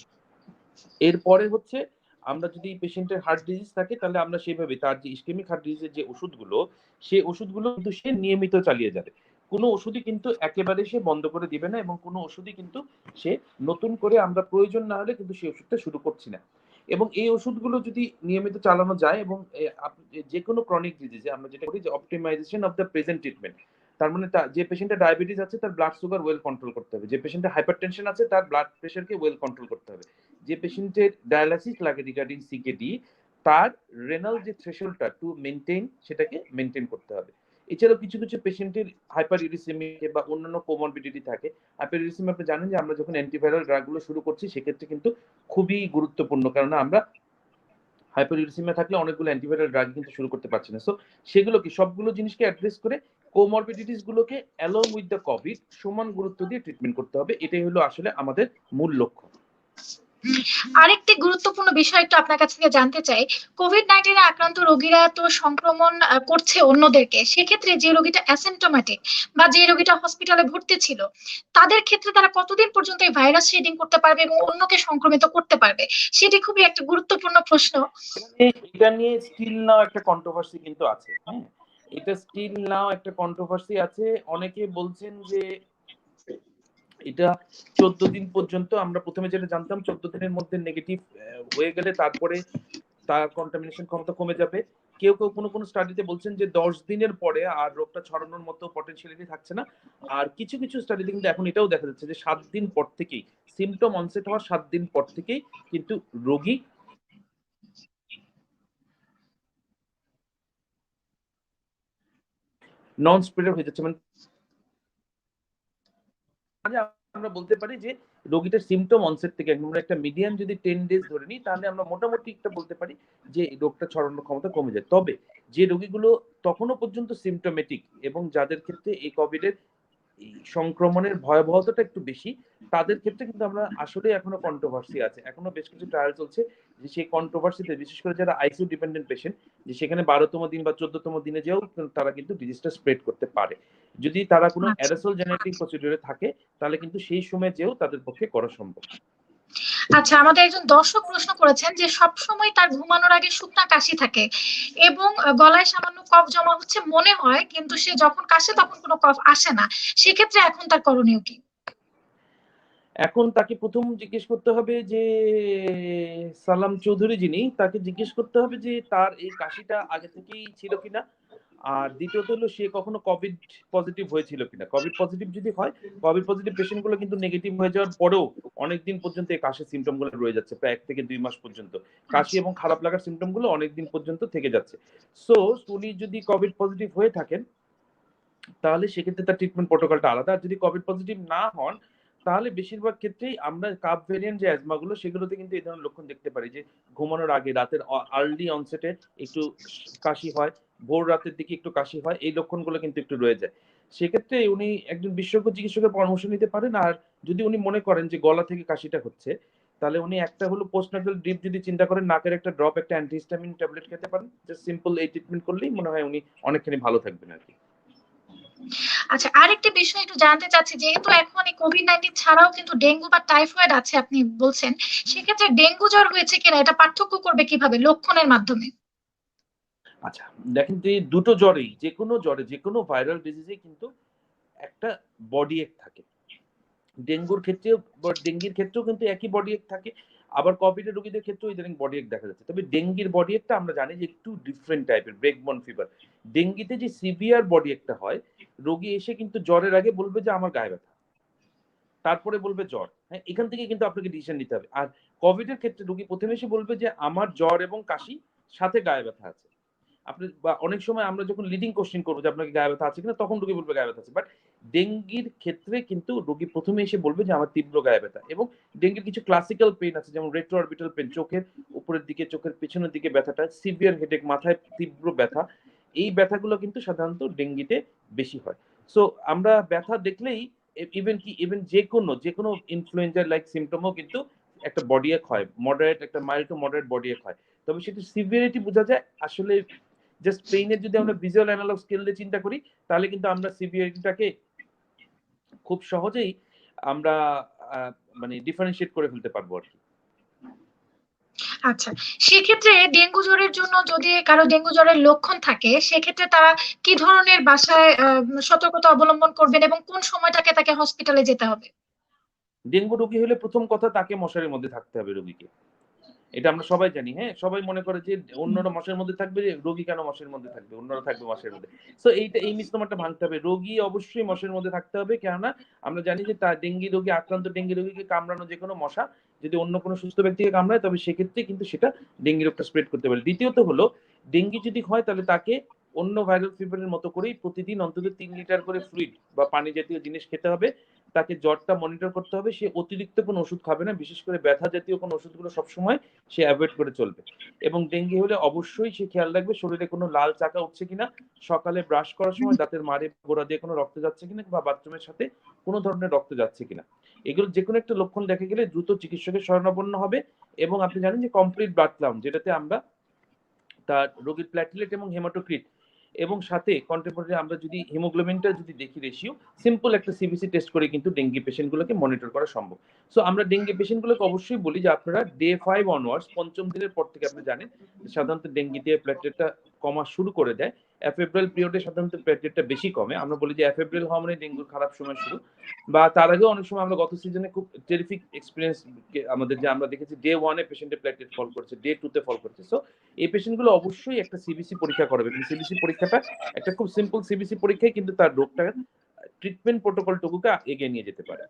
এরপরে হচ্ছে আমরা যদি পেশেন্টের হার্ট ডিজিজ থাকে তাহলে আমরা সেভাবে তার যে ইসকেমিক হার্ট ডিজিজের যে ওষুধগুলো সেই ওষুধগুলো কিন্তু সে নিয়মিত চালিয়ে যাবে। কোনো ওষুধই কিন্তু একেবারে সে বন্ধ করে দিবে না এবং কোনো ওষুধই কিন্তু সে নতুন করে আমরা প্রয়োজন না হলে কিন্তু সেই ওষুধটা শুরু করছি না। এবং এই ওষুধগুলো যদি নিয়মিত চালানো যায় এবং যেকোনো ক্রনিক ডিজিজে আমরা যেটা করি যে optimisation of the present treatment. তার মানে যে পেশেন্টের ডায়াবেটিস আছে তার ব্লাড সুগার ওয়েল কন্ট্রোল করতে হবে। যে পেশেন্টের হাইপারটেনশন আছে তার ব্লাড প্রেশারকে ওয়েল কন্ট্রোল করতে হবে। যে পেশেন্টের ডায়ালাইসিস লাগে রিগার্ডিং সিকেডি তার রেনাল যে থ্রেশহোল্ডটা টু মেইনটেইন সেটাকে মেইনটেইন করতে হবে। এছাড়াও কিছু কিছু পেশেন্টের হাইপার ইউরিসেমিয়া বা অন্যান্য কোমরবিডিটি থাকে। হাইপার ইউরিসেমিয়া আপনি জানেন যে আমরা যখন অ্যান্টিভাইরাল ড্রাগগুলো শুরু করছি সেক্ষেত্রে কিন্তু খুবই গুরুত্বপূর্ণ কারণ আমরা হাইপার ইউরিসেমিয়া থাকলে অনেকগুলো অ্যান্টিভাইরাল ড্রাগ কিন্তু শুরু করতে পারছি না। সো সেগুলো কি সবগুলো জিনিসকে অ্যাড্রেস করে কোমরবিডিটিস গুলোকে অ্যালং উইথ দ্য কোভিড সমান গুরুত্ব দিয়ে ট্রিটমেন্ট করতে হবে। এটাই হলো আসলে আমাদের মূল লক্ষ্য। আরেকটি গুরুত্বপূর্ণ বিষয় একটু আপনার কাছ থেকে জানতে চাই, কোভিড-19 এ আক্রান্ত রোগীরা তো সংক্রমণ করছে অন্যদেরকে। সেক্ষেত্রে যে রোগীটা অ্যাসিম্পটোমেটিক বা যে রোগীটা হসপিটালে ভর্তি ছিল, তাদের ক্ষেত্রে তারা কতদিন পর্যন্ত এই ভাইরাস শেডিং করতে পারবে এবং অন্যকে সংক্রমিত করতে পারবে? সেটি খুবই একটা গুরুত্বপূর্ণ প্রশ্ন। এটা নিয়ে স্টিল নাও একটা কন্ট্রোভার্সি কিন্তু আছে, হ্যাঁ? এটা স্টিল নাও একটা কন্ট্রোভার্সি আছে। অনেকে বলছেন যে এটা 14 দিন পর্যন্ত আমরা প্রথমে যেটা জানতাম 14 দিনের মধ্যে নেগেটিভ হয়ে গেলে তারপরে তার কন্টামিনেশন ক্ষমতা কমে যাবে। কেউ কোনো স্টাডিতে বলছেন যে 10 দিনের পরে আর রোগটা ছড়ানোর মতো পটেনশিয়ালিটি থাকছে না। আর কিছু স্টাডিতে কিন্তু এখন এটাও দেখা যাচ্ছে যে 7 দিন পর থেকেই সিম্পটম অনসেট হওয়ার 7 দিন পর থেকেই কিন্তু রোগী নন স্প্রেডার হয়ে যাচ্ছে। মানে আমরা বলতে পারি যে রোগীটার সিম্পটম অনসেট থেকে আমরা একটা মিডিয়ান যদি 10 ডেজ ধরে নিই তাহলে আমরা মোটামুটি একটা বলতে পারি যে রোগটা ছড়ানোর ক্ষমতা কমে যায়। তবে যে রোগীগুলো তখনো পর্যন্ত সিম্পটোমেটিক এবং যাদের ক্ষেত্রে এই কোভিড এর এই সংক্রমণের ভয়াবহতাটা একটু বেশি তাদের ক্ষেত্রে কিন্তু আমরা আসলে এখনো কন্ট্রোভার্সি আছে। এখনো বেশ কিছু ট্রায়াল চলছে যে সেই কন্ট্রোভার্সিতে বিশেষ করে যারা আইসিইউ ডিপেন্ডেন্ট পেশেন্ট যে সেখানে 12তম দিন বা 14তম দিনে যেও তারা কিন্তু ডিজিজটা স্প্রেড করতে পারে। যদি তারা কোনো আচ্ছা অ্যারোসল জেনেটিক প্রসিডিউরে থাকে তাহলে কিন্তু সেই সময় যেও তাদের পক্ষে করা সম্ভব। আচ্ছা, আমাদের একজন দর্শক প্রশ্ন করেছেন যে সব সময় তার ঘুমানোর আগে শুকনা কাশি থাকে এবং গলায় সামান্য কফ জমা হচ্ছে মনে হয়, কিন্তু সে যখন কাশে তখন কোনো কফ আসে না। সেক্ষেত্রে এখন তার করণীয় কি? এখন তাকে প্রথম জিজ্ঞেস করতে হবে যে সালাম চৌধুরী যিনি তাকে জিজ্ঞেস করতে হবে যে তার এই কাশিটা আগে থেকেই ছিল কিনা। আর দ্বিতীয়ত হলো সে কখনো কোভিড পজিটিভ হয়েছিল কিনা। কোভিড পজিটিভ যদি হয়, কোভিড পজিটিভ পেশেন্ট গুলো কিন্তু নেগেটিভ হয়ে যাওয়ার পরেও অনেকদিন পর্যন্ত এই কাশির সিমটম গুলো রয়ে যাচ্ছে প্রায় 1 থেকে 2 মাস পর্যন্ত। কাশি আচ্ছা এবং খারাপ লাগার সিমটম গুলো অনেকদিন পর্যন্ত থেকে যাচ্ছে। সো উনি যদি কোভিড পজিটিভ হয়ে থাকেন তাহলে সেক্ষেত্রে তার ট্রিটমেন্ট প্রোটোকলটা আলাদা। আর যদি কোভিড পজিটিভ না হন তাহলে বেশিরভাগ ক্ষেত্রেই আমরা কাপ ভেরিয়েন্ট যে অ্যাজমা গুলো সেগুলোতে কিন্তু এই ধরনের লক্ষণ দেখতে পারি যে ঘুমানোর আগে রাতের আর্লি অনসেটে একটু কাশি হয়, ভোর রাতের দিকে একটু কাশি হয়, এই লক্ষণগুলো কিন্তু একটু রয়ে যায়। সেক্ষেত্রে উনি একজন বিশেষজ্ঞ চিকিৎসকের পরামর্শ নিতে পারেন। আর যদি উনি মনে করেন যে গলা থেকে কাশিটা হচ্ছে তাহলে উনি একটা হলো পোস্টনাটাল ড্রিপ যদি চিন্তা করেন নাকের একটা ড্রপ একটা অ্যান্টিহিস্টামিন ট্যাবলেট খেতে পারেন। জাস্ট সিম্পল এই ট্রিটমেন্ট করলেই মনে হয় উনি অনেকখানি ভালো থাকবেন আরকি। আচ্ছা, আরেকটা বিষয় একটু জানতে চাচ্ছি, যেহেতু এখন এই কোভিড-19 ছাড়াও কিন্তু ডেঙ্গু বা টাইফয়েড আছে আপনি বলছেন, সেক্ষেত্রে ডেঙ্গু জ্বর হয়েছে কিনা এটা পার্থক্য করবে কিভাবে লক্ষণের মাধ্যমে? আচ্ছা, দেখেন যে দুটো জ্বরেই, যেকোনো জ্বরে, যেকোনো ভাইরাল ডিজিজে কিন্তু একটা বডি এক থাকে। ডেঙ্গুর ক্ষেত্রেও ডেঙ্গির ক্ষেত্রেও কিন্তু একই বডি এক থাকে। আবার কোভিড এর রোগীদের ক্ষেত্রেও ইদানিং বডি এক দেখা যাচ্ছে। তবে ডেঙ্গির বডি একটা আমরা জানি যে একটু ডিফারেন্ট টাইপের, ব্রেকবর্ন ফিভার। ডেঙ্গিতে যে সিভিয়ার বডি একটা হয়, রোগী এসে কিন্তু জ্বরের আগে বলবে যে আমার গায়ে ব্যথা। তারপরে বলবে জ্বর। হ্যাঁ? এখান থেকে কিন্তু আপনাকে ডিসিশন নিতে হবে। আর কোভিড এর ক্ষেত্রে রোগী ১ম এসে বলবে যে আমার জ্বর এবং কাশি, সাথে গায়ে ব্যথা আছে। আপনি বা অনেক সময় আমরা যখন লিডিং কোয়েশ্চেন করব যে আপনার কি গায়ে ব্যথা আছে কিনা, তখন রোগী বলবে গায়ে ব্যথা আছে। বাট ডেঙ্গির ক্ষেত্রে কিন্তু রোগী ১ম এ এসে বলবে যে আমার তীব্র গায়ে ব্যথা, এবং ডেঙ্গির কিছু ক্লাসিক্যাল পেইন আছে, যেমন রেট্রো অরবিটাল পেইন, চোখের উপরের দিকে, চোখের পেছনের দিকে ব্যথাটা, সিভিয়ার হেডেক, মাথায় তীব্র ব্যথা। এই ব্যথাগুলো কিন্তু সাধারণত ডেঙ্গিতে বেশি হয়। সো আমরা ব্যথা দেখলেই ইভেন যেকোনো ইনফ্লুয়েঞ্জা লাইক সিম্পটমও কিন্তু একটা বডি এক হয়। মডারেট, একটা মাইল্ড টু মডারেট বডি এক হয়। তবে সেটার সিভিয়ারিটি বোঝা যায় আসলে জাস্ট পেইনের যদি আমরা ভিজুয়াল অ্যানালগ স্কেল দিয়ে চিন্তা করি, তাহলে কিন্তু আমরা সিভিয়ারিটিটাকে খুব সহজেই আমরা আ মানে ডিফারেনশিয়েট করে ফেলতে পারবো আরকি। আচ্ছা, সেক্ষেত্রে ডেঙ্গু জ্বরের জন্য যদি কারো ডেঙ্গু জ্বরের লক্ষণ থাকে, সেক্ষেত্রে তারা কি ধরনের বাসায় সতর্কতা অবলম্বন করবেন এবং কোন সময়টাকে তাকে হসপিটালে যেতে হবে? ডেঙ্গু রোগী হলে ১ম কথা তাকে মশারির মধ্যে থাকতে হবে রোগীকে। এটা আমরা সবাই জানি, হ্যাঁ? সবাই মনে করে যে অন্যরা মশার মধ্যে থাকবে, রোগী কেন মশার মধ্যে থাকবে? অন্যরা থাকবে মশার মধ্যে। সো এই মিসনোমারটা ভাঙতে হবে। রোগী অবশ্যই মশার মধ্যে থাকতে হবে। কেননা আমরা জানি যে ডেঙ্গি রোগী, আক্রান্ত ডেঙ্গি রোগীকে কামড়ানো যেকোনো মশা যদি অন্য কোনো সুস্থ ব্যক্তিকে কামড়ায়, তবে সেক্ষেত্রে কিন্তু সেটা ডেঙ্গি রোগটা স্প্রেড করতে পারে। দ্বিতীয়ত হলো, ডেঙ্গি যদি হয় তাহলে তাকে অন্য ভাইরাল ফিভারের মতো করেই প্রতিদিন অন্তত ৩ লিটার করে ফ্লুইড বা পানি জাতীয় জিনিস খেতে হবে। তাকে জ্বরটা মনিটর করতে হবে। সে অতিরিক্ত কোনো ওষুধ খাবে না। বিশেষ করে ব্যথা জাতীয় কোনো ওষুধগুলো সবসময় সে এভয়েড করে চলবে। এবং ডেঙ্গি হলে অবশ্যই সে খেয়াল রাখবে শরীরে কোনো লাল চাকা উঠছে কিনা, সকালে ব্রাশ করার সময় দাঁতের মাড়ে গোড়া দিয়ে কোনো রক্ত যাচ্ছে কিনা, বা বাথরুমের সাথে কোনো ধরনের রক্ত যাচ্ছে কিনা। এগুলো যেকোনো একটা লক্ষণ দেখা গেলে দ্রুত চিকিৎসকের শরণাপন্ন হবে। এবং আপনি জানেন যে কমপ্লিট ব্লাড কাউন্ট, যেটাতে আমরা তার রোগীর প্ল্যাটিলেট এবং হেমাটোক্রিট এবং সাথে কন্টেম্পোরারি আমরা যদি হিমোগ্লোবিনটা যদি দেখি রেশিও, সিম্পল একটা সিবিসি টেস্ট করে কিন্তু ডেঙ্গি পেশেন্ট গুলোকে মনিটর করা সম্ভব। সো আমরা ডেঙ্গি পেশেন্ট গুলোকে অবশ্যই বলি যে আপনারা ডে 5 অনওয়ার্ডস, পঞ্চম দিনের পর থেকে আপনি জানেন সাধারণত ডেঙ্গিতে প্লেটলেটটা কমা শুরু করে দেয়। এফেব্রাইল পিরিয়ডে সাধারণত প্লেটলেটটা বেশি কমে। আমরা বলি যে এফেব্রাইল হওয়া মানে ডেঙ্গুর খারাপ সময় শুরু, বা তার আগেও অনেক সময় আমরা গত সিজনে খুব টেরিফিক এক্সপেরিয়েন্স আমাদের, যে আমরা দেখেছি ডে 1 এ পেশেন্টের প্লেটলেট ফল করেছে, ডে 2 তে ফল করেছে। সো এই পেশেন্ট গুলো অবশ্যই একটা সিবিসি পরীক্ষা করাবে। এবং সিবিসি পরীক্ষাটা একটা খুব সিম্পল সিবিসি পরীক্ষায় কিন্তু তার রোগটার ট্রিটমেন্ট প্রোটোকল টুকুকে এগিয়ে নিয়ে যেতে পারে।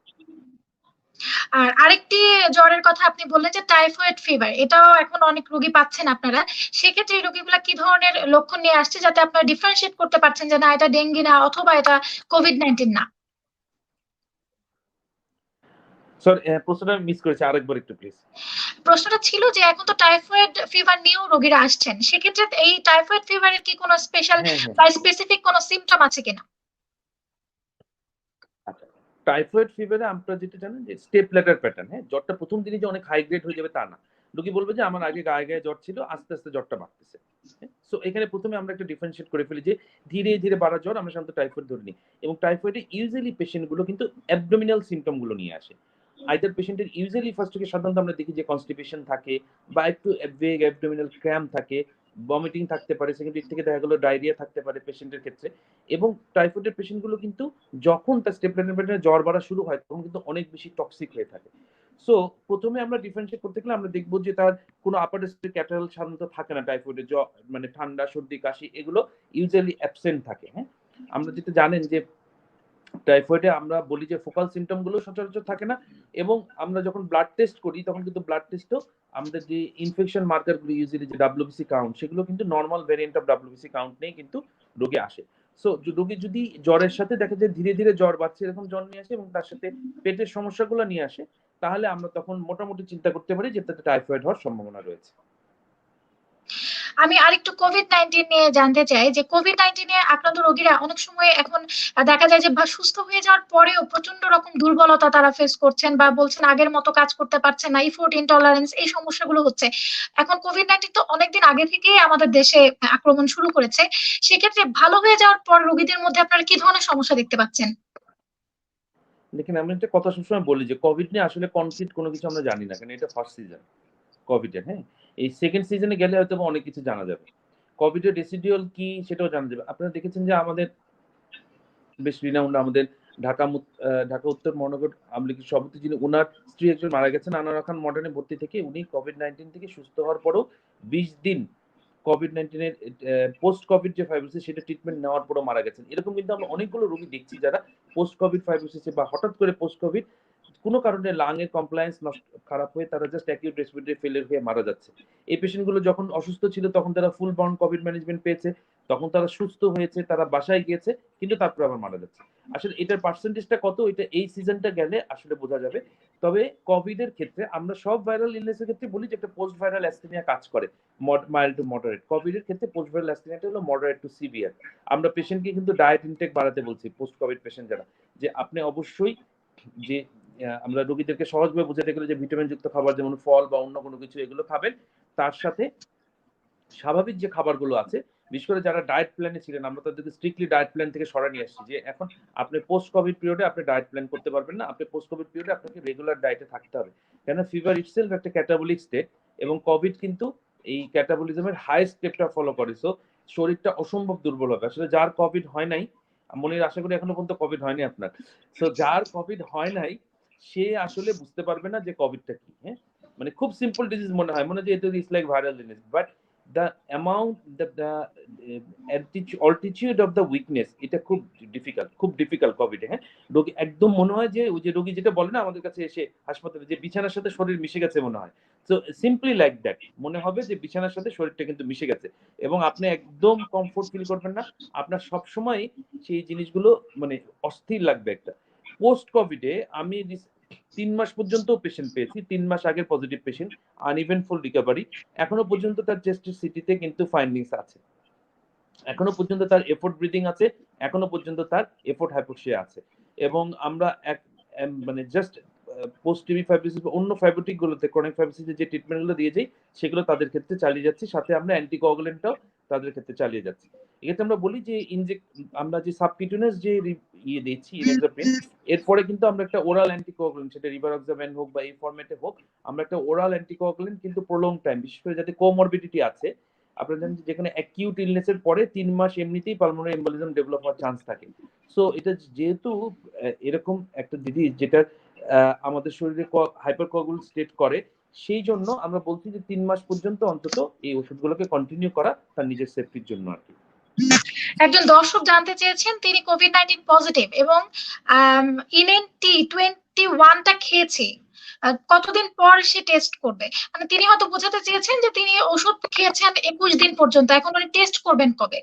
আর আরেকটি জ্বরের কথা আপনি বললেন যে টাইফয়েড ফিভার, এটাও এখন অনেক রোগী পাচ্ছেন আপনারা। সেক্ষেত্রে এই রোগীগুলা কি ধরনের লক্ষণ নিয়ে আসছে, যাতে আপনারা ডিফারেন্সিয়েট করতে পারছেন যে না এটা ডেঙ্গি না অথবা এটা কোভিড-19 না? সরি, প্রশ্নটা মিস করেছি, আরেকবার একটু প্লিজ। প্রশ্নটা ছিল যে এখন তো টাইফয়েড ফিভার নিয়েও রোগীরা আসছেন, সেক্ষেত্রে এই টাইফয়েড ফিভারের কি কোনো স্পেশাল হ্যাঁ, হ্যাঁ। বা স্পেসিফিক কোনো সিমটম আছে কিনা? আচ্ছা। টাইফয়েড ফিভারে আপনারা যেটা জানেন যে স্টেপ ল্যাডার প্যাটার্ন, হ্যাঁ? জ্বরটা ১ম দিনই যে অনেক হাই গ্রেড হয়ে যাবে তা না। রোগী বলবে যে আমার আগে গায়ে জ্বর ছিল, আস্তে, আস্তে জ্বরটা বাড়তেছে। হ্যাঁ? সো এখানে ১ম এ আমরা একটা ডিফারেনশিয়েট করে ফেলি যে ধীরে, ধীরে বাড়া জ্বর আমরা সাধারণত টাইফয়েড ধরে নিই। এবং টাইফয়েডে ইউজুয়ালি পেশেন্ট গুলো কিন্তু অ্যাবডোমিনাল সিম্পটম গুলো নিয়ে আসে। আইদার পেশেন্টের ইউজুয়ালি ফার্স্ট থেকে সাধারণত আমরা দেখি যে কনস্টিপেশন থাকে, বা একটু ভেগ অ্যাবডোমিনাল ক্র্যাম্প থাকে, ভমিটিং থাকতে পারে, সেকেন্ডারি থেকে দেখা গেল ডায়রিয়া থাকতে পারে পেশেন্টের ক্ষেত্রে। এবং টাইফয়েডের পেশেন্ট গুলো কিন্তু যখন তার স্টেপ প্যাটার্নে জ্বর বাড়া শুরু হয়, তখন কিন্তু অনেক বেশি টক্সিক হয়ে থাকে। সো ১ম এ আমরা ডিফারেনশিয়েট করতে গেলে আমরা দেখব যে তার কোনো আপার রেসপিরেটরি ক্যাটারাল সাধারণত থাকে না টাইফয়েডে। মানে ঠান্ডা, সর্দি, কাশি এগুলো ইউজুয়ালি অ্যাবসেন্ট থাকে, হ্যাঁ? আমরা যেটা জানেন যে টাইফয়েডে আমরা বলি যে ফোকাল সিম্পটম গুলো সচরাচর থাকে না। এবং আমরা যখন ব্লাড টেস্ট করি তখন কিন্তু ব্লাড টেস্টেও আমাদের যে ইনফেকশন মার্কার গুলো, ইউজুয়ালি যে ডাব্লিউবিসি কাউন্ট, সেগুলো কিন্তু normal variant of WBC count নিয়ে কিন্তু রোগী আসে। সো রোগী যদি জ্বরের সাথে দেখা যায় ধীরে, ধীরে জ্বর বাড়ছে, এরকম জ্বর নিয়ে আসে এবং তার সাথে পেটের সমস্যাগুলো নিয়ে আসে, তাহলে আমরা তখন মোটামুটি চিন্তা করতে পারি যে তাতে টাইফয়েড হওয়ার সম্ভাবনা রয়েছে। আমি আরেকটু কোভিড-19 নিয়ে জানতে চাই যে কোভিড-19 এ আক্রান্ত রোগীরা অনেক সময় এখন দেখা যায় যে সুস্থ হয়ে যাওয়ার পরেও প্রচন্ড রকম দুর্বলতা তারা ফেস করছেন বা বলছেন আগের মতো কাজ করতে পারছেন না, ইফোর্ট ইনটলারেন্স এই সমস্যাগুলো হচ্ছে। এখন কোভিড-19 তো অনেকদিন আগে থেকেই আমাদের দেশে আক্রমণ শুরু করেছে। সেক্ষেত্রে ভালো হয়ে যাওয়ার পর রোগীদের মধ্যে আপনারা কি ধরনের সমস্যা দেখতে পাচ্ছেন? দেখেন, আমি একটা কথা সবসময় বলি যে কোভিড নিয়ে আসলে কনক্রিট কোনো কিছু আমরা জানি না, কারণ এটা ফার্স্ট সিজন কোভিডের। হ্যাঁ, এই সেকেন্ড সিজনে গেলে হয়তো অনেক কিছু জানা যাবে। কোভিডের রেসিডুয়াল কি সেটাও জানা যাবে। আপনারা দেখেছেন যে আমাদের বেশ রিনাউন্ড আমাদের ঢাকা উত্তর মহানগর আওয়ামী লীগের সভাপতি, যিনি উনার স্ত্রী একজন মারা গেছেন আনোয়ারা খান মডার্নে ভর্তি থেকে। উনি কোভিড-19 থেকে সুস্থ হওয়ার পরেও 20 দিন কোভিড-19 এর পোস্ট কোভিড যে ফাইব্রোসিস সেটা ট্রিটমেন্ট নেওয়ার পরেও মারা গেছেন। এরকম কিন্তু আমরা অনেকগুলো রোগী দেখছি যারা পোস্ট কোভিড ফাইব্রোসিসে বা হঠাৎ করে পোস্ট কোভিড কোনো কারণে লাং এর কমপ্লায়েন্স খারাপ হয়ে তারা জাস্ট অ্যাকিউট রেসপিরেটরি ফেলিয়ার হয়ে মারা যাচ্ছে। এই পেশেন্ট গুলো যখন অসুস্থ ছিল তখন তারা ফুল বাউন্ড কোভিড ম্যানেজমেন্ট পেয়েছে, তখন তারা সুস্থ হয়েছে, তারা বাসায় গিয়েছে, কিন্তু তারপরে আবার মারা যাচ্ছে। আসলে এটার পার্সেন্টেজটা কত, এটা এই সিজনটা গেলে আসলে বোঝা যাবে। তবে কোভিড এর ক্ষেত্রে আমরা সব ভাইরাল ইলনেসের ক্ষেত্রে বলি যে একটা পোস্ট ভাইরাল অ্যাস্থেনিয়া কাজ করে, মাইল্ড টু মডারেট। কোভিড এর ক্ষেত্রে পোস্ট ভাইরাল অ্যাস্থেনিয়াটা হলো মডারেট টু সিভিয়ার। আমরা পেশেন্টকে কিন্তু ডায়েট ইনটেক বাড়াতে বলছি পোস্ট কোভিড পেশেন্ট যারা, যে আপনি অবশ্যই যে আমরা রোগীদেরকে সহজভাবে বোঝাতে গেলে যে ভিটামিন যুক্ত খাবার যেমন ফল বা অন্য কোনো কিছু এগুলো খাবেন, তার সাথে স্বাভাবিক যে খাবারগুলো আছে, বিশেষ করে যারা ডায়েট প্ল্যানে ছিলেন আমরা তাদেরকে স্ট্রিক্টলি ডায়েট প্ল্যান থেকে সরাই নিয়ে আসছি যে এখন আপনি পোস্ট কোভিড পিরিয়ডে আপনি ডায়েট প্ল্যান করতে পারবেন না, আপনি পোস্ট কোভিড পিরিয়ডে আপনাকে রেগুলার ডায়েটে থাকতে হবে। কেন ফিভার ইটসেলফ একটা ক্যাটাবলিক স্টেট এবং কোভিড কিন্তু এই ক্যাটাবলিজমের হাই স্টেপটা ফলো করে। সো শরীরটা অসম্ভব দুর্বল হবে। আসলে যার কোভিড হয় নাই, মনির আশা করি এখনো পর্যন্ত কোভিড হয়নি আপনার, সো যার কোভিড হয় নাই সে আসলে বুঝতে পারবে না যে কোভিডটা কি। হ্যাঁ, মানে খুব সিম্পল ডিজিজ মনে হয়, মনে হয় যে এটা is like viral disease, but the amount the altitude of the weakness এটা খুব ডিফিকাল্ট কোভিড। হ্যাঁ, রোগী একদম মনে হয় যে ওই যে রোগী যেটা বলে না আমাদের কাছে এসে হাসপাতালে যে বিছানার সাথে শরীর মিশে গেছে মনে হয়, সো সিম্পলি লাইক দ্যাট মনে হবে যে বিছানার সাথে শরীরটা কিন্তু মিশে গেছে এবং আপনি একদম কমফোর্ট ফিল করবেন না। আপনার সবসময় সেই জিনিসগুলো মানে অস্থির লাগবে একটা। পোস্ট কোভিডে আমি 3 মাস পর্যন্ত পেশেন্ট পেয়েছি, 3 মাস আগের পজিটিভ পেশেন্ট, আনইভেন্টফুল রিকভারি। এখনো পর্যন্ত তার চেস্টের সিটিতে কিন্তু ফাইন্ডিংস আছে, এখনো পর্যন্ত তার এফোর্ট ব্রিদিং আছে, এখনো পর্যন্ত তার এফোর্ট হাইপোক্সিয়া আছে। এবং আমরা মানে জাস্ট পোস্ট টিবি ফাইব্রোসিস বা অন্য ফাইব্রোটিক গুলোতে ক্রনিক ফাইব্রোসিসের যে ট্রিটমেন্ট গুলো দিয়ে যাই সেগুলো তাদের ক্ষেত্রে চালিয়ে যাচ্ছি, সাথে আমরা অ্যান্টিকোয়াগুলেন্টটাও তাদের ক্ষেত্রে চালিয়ে যাচ্ছি। এক্ষেত্রে আমরা বলি যে আমরা যে সাবকিউটেনিয়াস যে ইয়ে দিচ্ছি ইনেক্সাপ্রিন, এরপরে কিন্তু আমরা একটা ওরাল অ্যান্টিকোয়াগুলেন্ট, সেটা রিভারক্সাবেন হোক বা এই ফরম্যাটে হোক, আমরা একটা ওরাল অ্যান্টিকোয়াগুলেন্ট কিন্তু প্রলং টাইম, বিশেষ করে যাতে কোমরবিডিটি আছে, আপনারা জানেন যেখানে অ্যাকিউট ইলনেসের পরে 3 মাস এমনিতেই পালমোনারি এম্বলিজম ডেভেলপ হওয়ার চান্স থাকে। সো এটা যেহেতু এরকম একটা ডিজিজ যেটা আমাদের শরীরে হাইপারকোয়াগুল স্টেট করে, সেই জন্য আমরা বলছি যে 3 মাস পর্যন্ত অন্তত এই ওষুধগুলোকে কন্টিনিউ করা তার নিজের সেফটির জন্য আর কি। একজন দর্শক জানতে চেয়েছেন তিনি কোভিড-19 পজিটিভ এবং ইনএনটি-21টা খেয়েছে, কতদিন পর সে টেস্ট করবে? মানে তিনি হয়তো বোঝাতে চেয়েছেন যে তিনি ওষুধ খেয়েছেন 21 দিন পর্যন্ত, এখন উনি টেস্ট করবেন কবে?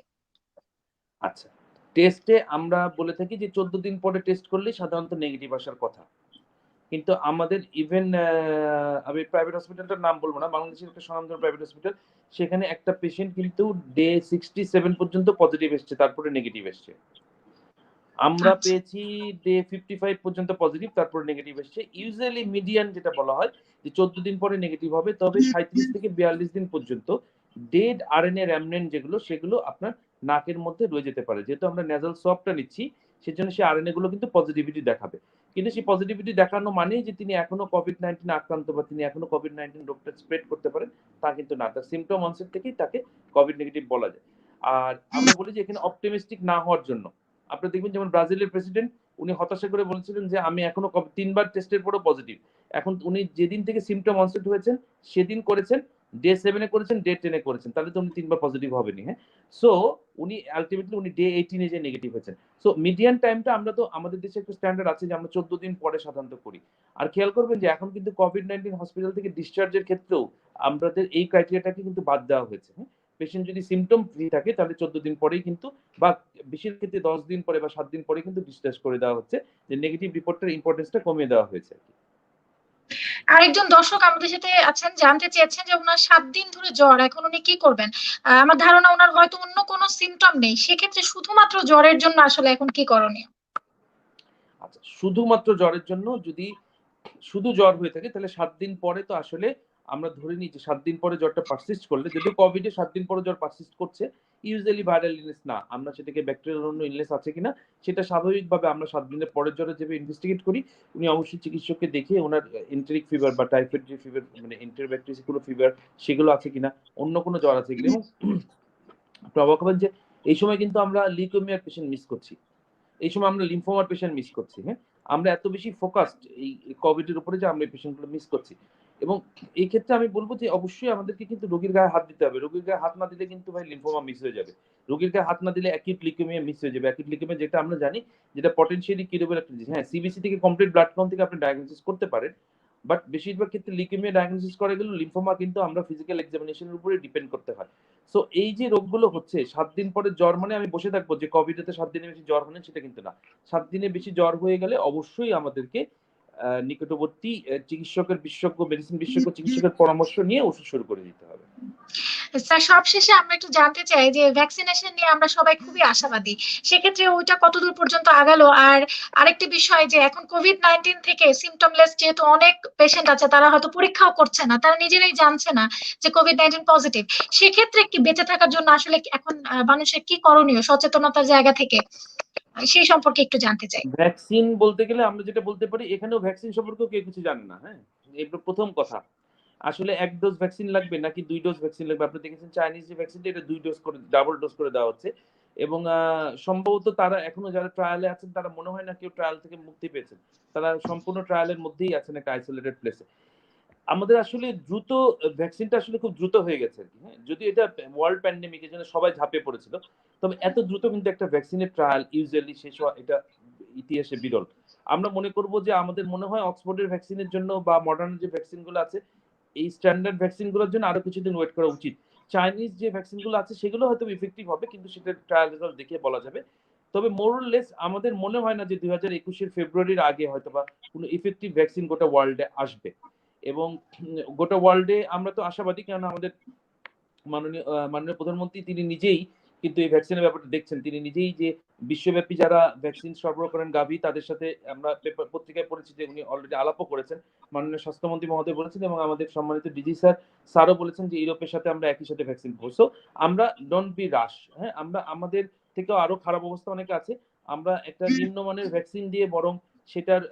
আচ্ছা, টেস্টে আমরা বলে থাকি যে 14 দিন পরে টেস্ট করলে সাধারণত নেগেটিভ আসার কথা। কিন্তু আমাদের ইভেন আমি প্রাইভেট হসপিটালটার নাম বলবো না, বাংলাদেশের একটা স্বনামধন্য প্রাইভেট হসপিটাল, সেখানে একটা পেশেন্ট কিন্তু ডে 67 পর্যন্ত পজিটিভ এসছে, তারপরে নেগেটিভ এসছে। আমরা আচ্ছা। পেয়েছি ডে 55 পর্যন্ত পজিটিভ, তারপরে নেগেটিভ এসছে। ইউজুয়ালি মিডিয়ান যেটা বলা হয় যে 14 দিন পরে নেগেটিভ হবে, তবে 37 থেকে 42 দিন পর্যন্ত ডেড আরএনএ রেমনেন্ট যেগুলো সেগুলো আপনার নাকের মধ্যে রয়ে যেতে পারে। যেহেতু আমরা নেজাল সোয়াবটা নিচ্ছি সেজন্য সেই আরএনএ গুলো কিন্তু পজিটিভিটি দেখাবে, কিন্তু সেই পজিটিভিটি দেখানো মানেই যে তিনি এখনো কোভিড-19 আক্রান্ত বা তিনি এখনো কোভিড-19 রোগটা স্প্রেড করতে পারেন তা কিন্তু না। তার সিম্পটম অনসেট থেকেই তাকে কোভিড নেগেটিভ বলা যায়। আর আমরা বলি যে এখানে অপটিমিস্টিক না হওয়ার জন্য, আপনারা দেখবেন যেমন ব্রাজিলের প্রেসিডেন্ট উনি হতাশা করে বলেছিলেন যে আমি এখনো 3বার টেস্টের পরেও পজিটিভ। এখন উনি যেদিন থেকে সিম্পটম অনসেট হয়েছেন সেদিন করেছেন, ডে 7 এ করেছেন, ডে 10 এ করেছেন, তাহলে তো উনি 3বার পজিটিভ হবেনি। হ্যাঁ, সো উনি আলটিমেটলি উনি ডে 18 এ যে নেগেটিভ হয়েছেন। সো মিডিয়ান টাইমটা আমরা তো আমাদের দেশে একটা স্ট্যান্ডার্ড আছে যে আমরা 14 দিন পরে সাধারণত করি। আর খেয়াল করবেন যে এখন কিন্তু কোভিড-19 হসপিটাল থেকে ডিসচার্জের ক্ষেত্রেও আমাদের এই ক্রাইটেরিয়াটাকে কিন্তু বাদ দেওয়া হয়েছে। হ্যাঁ, পেশেন্ট যদি সিম্পটম ফ্রি থাকে তাহলে 14 দিন পরেই কিন্তু, বা বেশির ক্ষেত্রে 10 দিন পরে বা 7 দিন পরে কিন্তু ডিসচার্জ করে দেওয়া হচ্ছে, যে নেগেটিভ রিপোর্টের ইম্পর্টেন্সটা কমিয়ে দেওয়া হয়েছে। আরেকজন দর্শক আমাদের সাথে আছেন, জানতে চেয়েছেন যে ওনার 7 দিন ধরে জ্বর, এখন উনি কি করবেন? আমার ধারণা ওনার হয়তো অন্য কোনো সিমটম নেই, সেক্ষেত্রে শুধুমাত্র জ্বরের জন্য আসলে এখন কি করণীয়? আচ্ছা, শুধুমাত্র জ্বরের জন্য যদি শুধু জ্বর হয়ে থাকে তাহলে 7 দিন পরে তো আসলে আমরা ধরে নিই যে 7 দিন পরে জ্বরটা পারসিস্ট করলে, যদিও কোভিডে 7 দিন পরে জ্বর পারসিস্ট করছে, ইউজুয়ালি ভাইরাল ইলনেস না। আমরা সেটাকে ব্যাকটেরিয়াল অন্য ইলনেস আছে কিনা সেটা স্বাভাবিকভাবে আমরা 7 দিনের পরের জ্বরে যেভাবে ইনভেস্টিগেট করি, উনি অবশ্যই চিকিৎসককে দেখিয়ে উনার এন্টেরিক ফিভার বা টাইফয়েড যে ফিভার মানে এন্টেরোব্যাকটেরিয়াল ফিভার সেগুলো আছে কিনা, অন্য কোনো জ্বর আছে কিনা। এবং আপনি অবাক হবেন যে এই সময় কিন্তু আমরা লিউকেমিয়ার পেশেন্ট মিস করছি। এই সময় আমরা লিম্ফোমার পেশেন্ট মিস করছি। হ্যাঁ? আমরা এত বেশি ফোকাসড এই কোভিড এর উপরে যে আমরা এই পেশেন্ট গুলো মিস করছি। এবং এই ক্ষেত্রে আমি বলব যে অবশ্যই আমাদেরকে কিন্তু রোগীর গায়ে হাত দিতে হবে। রোগীর গায়ে হাত না দিলে কিন্তু ভাই লিম্ফোমা মিস হয়ে যাবে। রোগীর গায়ে হাত না দিলে অ্যাকিউট লিউকেমিয়া মিস হয়ে যাবে। অ্যাকিউট লিউকেমিয়া যেটা আমরা জানি, যেটা পটেনশিয়ালি কিউরেবল একটা ডিজিজ। হ্যাঁ, সিবিসি থেকে কমপ্লিট ব্লাড কাউন্ট থেকে আপনি ডায়াগনোসিস করতে পারেন। বাট বেশিরভাগ ক্ষেত্রে লিউকেমিয়া ডায়াগনোসিস করা গেলেও লিম্ফোমা কিন্তু আমরা ফিজিক্যাল এক্সামিনেশন এর উপরে ডিপেন্ড করতে হয়। সো এই যে রোগগুলো হচ্ছে 7 দিন পরে জ্বর মানে আমি বসে থাকবো যে কোভিড এতে 7 দিনের বেশি জ্বর হয় না, সেটা কিন্তু না। 7 দিনের বেশি জ্বর হয়ে গেলে অবশ্যই আমাদেরকে নিকটবর্তী চিকিৎসকের বিশেষজ্ঞ, মেডিসিন বিশেষজ্ঞ চিকিৎসকের পরামর্শ নিয়ে ওষুধ শুরু করে দিতে হবে। স্যার, সবশেষে আমরা একটু জানতে চাই যে ভ্যাকসিনেশন নিয়ে আমরা সবাই খুবই আশাবাদী, সেক্ষেত্রে ওইটা কতদূর পর্যন্ত আগালো? আর আরেকটি বিষয় যে এখন কোভিড-19 থেকে সিমটমলেস যেহেতু অনেক পেশেন্ট আছে, তারা হয়তো পরীক্ষাও করছে না, তারা নিজেরাই জানছে না যে কোভিড-19 পজিটিভ, সেক্ষেত্রে কি বেঁচে থাকার জন্য আসলে এখন মানুষের কি করণীয় সচেতনতার জায়গা থেকে, সেই সম্পর্কে একটু জানতে চাই। ভ্যাকসিন বলতে গেলে আমরা যেটা বলতে পারি, এখানেও ভ্যাকসিন সম্পর্কেও কেউ কিছু জানে না। হ্যাঁ? এটা ১ম কথা। আসলে ১ ডোজ ভ্যাকসিন লাগবে নাকি ২ ডোজ ভ্যাকসিন লাগবে? আপনি দেখেছেন চাইনিজ যে ভ্যাকসিনটা, এটা ২ ডোজ করে, ডাবল ডোজ করে দেওয়া হচ্ছে। এবং সম্ভবত তারা এখনো যারা ট্রায়ালে আছেন তারা মনে হয় না কেউ ট্রায়াল থেকে মুক্তি পেয়েছেন। তারা সম্পূর্ণ ট্রায়ালের মধ্যেই আছেন একটা আইসোলেটেড প্লেসে। আমাদের আসলে দ্রুত ভ্যাকসিনটা আসলে খুব দ্রুত হয়ে গেছে আরকি। হ্যাঁ? যদিও এটা ওয়ার্ল্ড প্যান্ডেমিক, এজন্য সবাই ঝাঁপিয়ে পড়েছিল। তবে এত দ্রুত কিন্তু একটা ভ্যাকসিনের ট্রায়াল ইউজুয়ালি শেষ হওয়া এটা ইতিহাসে বিরল। আমরা মনে করব যে আমাদের মনে হয় অক্সফোর্ডের ভ্যাকসিনের জন্য বা মডার্নের যে ভ্যাকসিন গুলো আছে, এই স্ট্যান্ডার্ড ভ্যাকসিন গুলোর জন্য আরো কিছুদিন ওয়েট করা উচিত। চাইনিজ যে ভ্যাকসিন গুলো আছে সেগুলো হয়তো ইফেক্টিভ হবে, কিন্তু সেটার ট্রায়াল রেজাল্ট দেখে বলা যাবে। তবে মোর অর লেস আমাদের মনে হয় না যে ২০২১ এর ফেব্রুয়ারির আগে হয়তোবা কোনো ইফেক্টিভ ভ্যাকসিন গোটা ওয়ার্ল্ডে আসবে। এবং গোটা ওয়ার্ল্ডে আমরা তো আশাবাদী, কারণ আমাদের মাননীয় প্রধানমন্ত্রী তিনি নিজেই কিন্তু এই ভ্যাকসিনের ব্যাপারটা দেখছেন। তিনি নিজেই যে বিশ্বব্যাপী যারা ভ্যাকসিন সরবরাহ করেন গাভি, তাদের সাথে আমরা পত্রিকায় পড়েছি যে উনি অলরেডি আলাপও করেছেন। মাননীয় স্বাস্থ্যমন্ত্রী মহোদয় বলেছেন এবং আমাদের সম্মানিত ডিজি স্যারও বলেছেন যে ইউরোপের সাথে আমরা একই সাথে ভ্যাকসিন পাবো। সো আমরা ডোন্ট বি রাশ। হ্যাঁ? আমরা আমাদের থেকেও আরো খারাপ অবস্থা অনেকে আছে। আমরা একটা নিম্নমানের ভ্যাকসিন দিয়ে বরং সেটার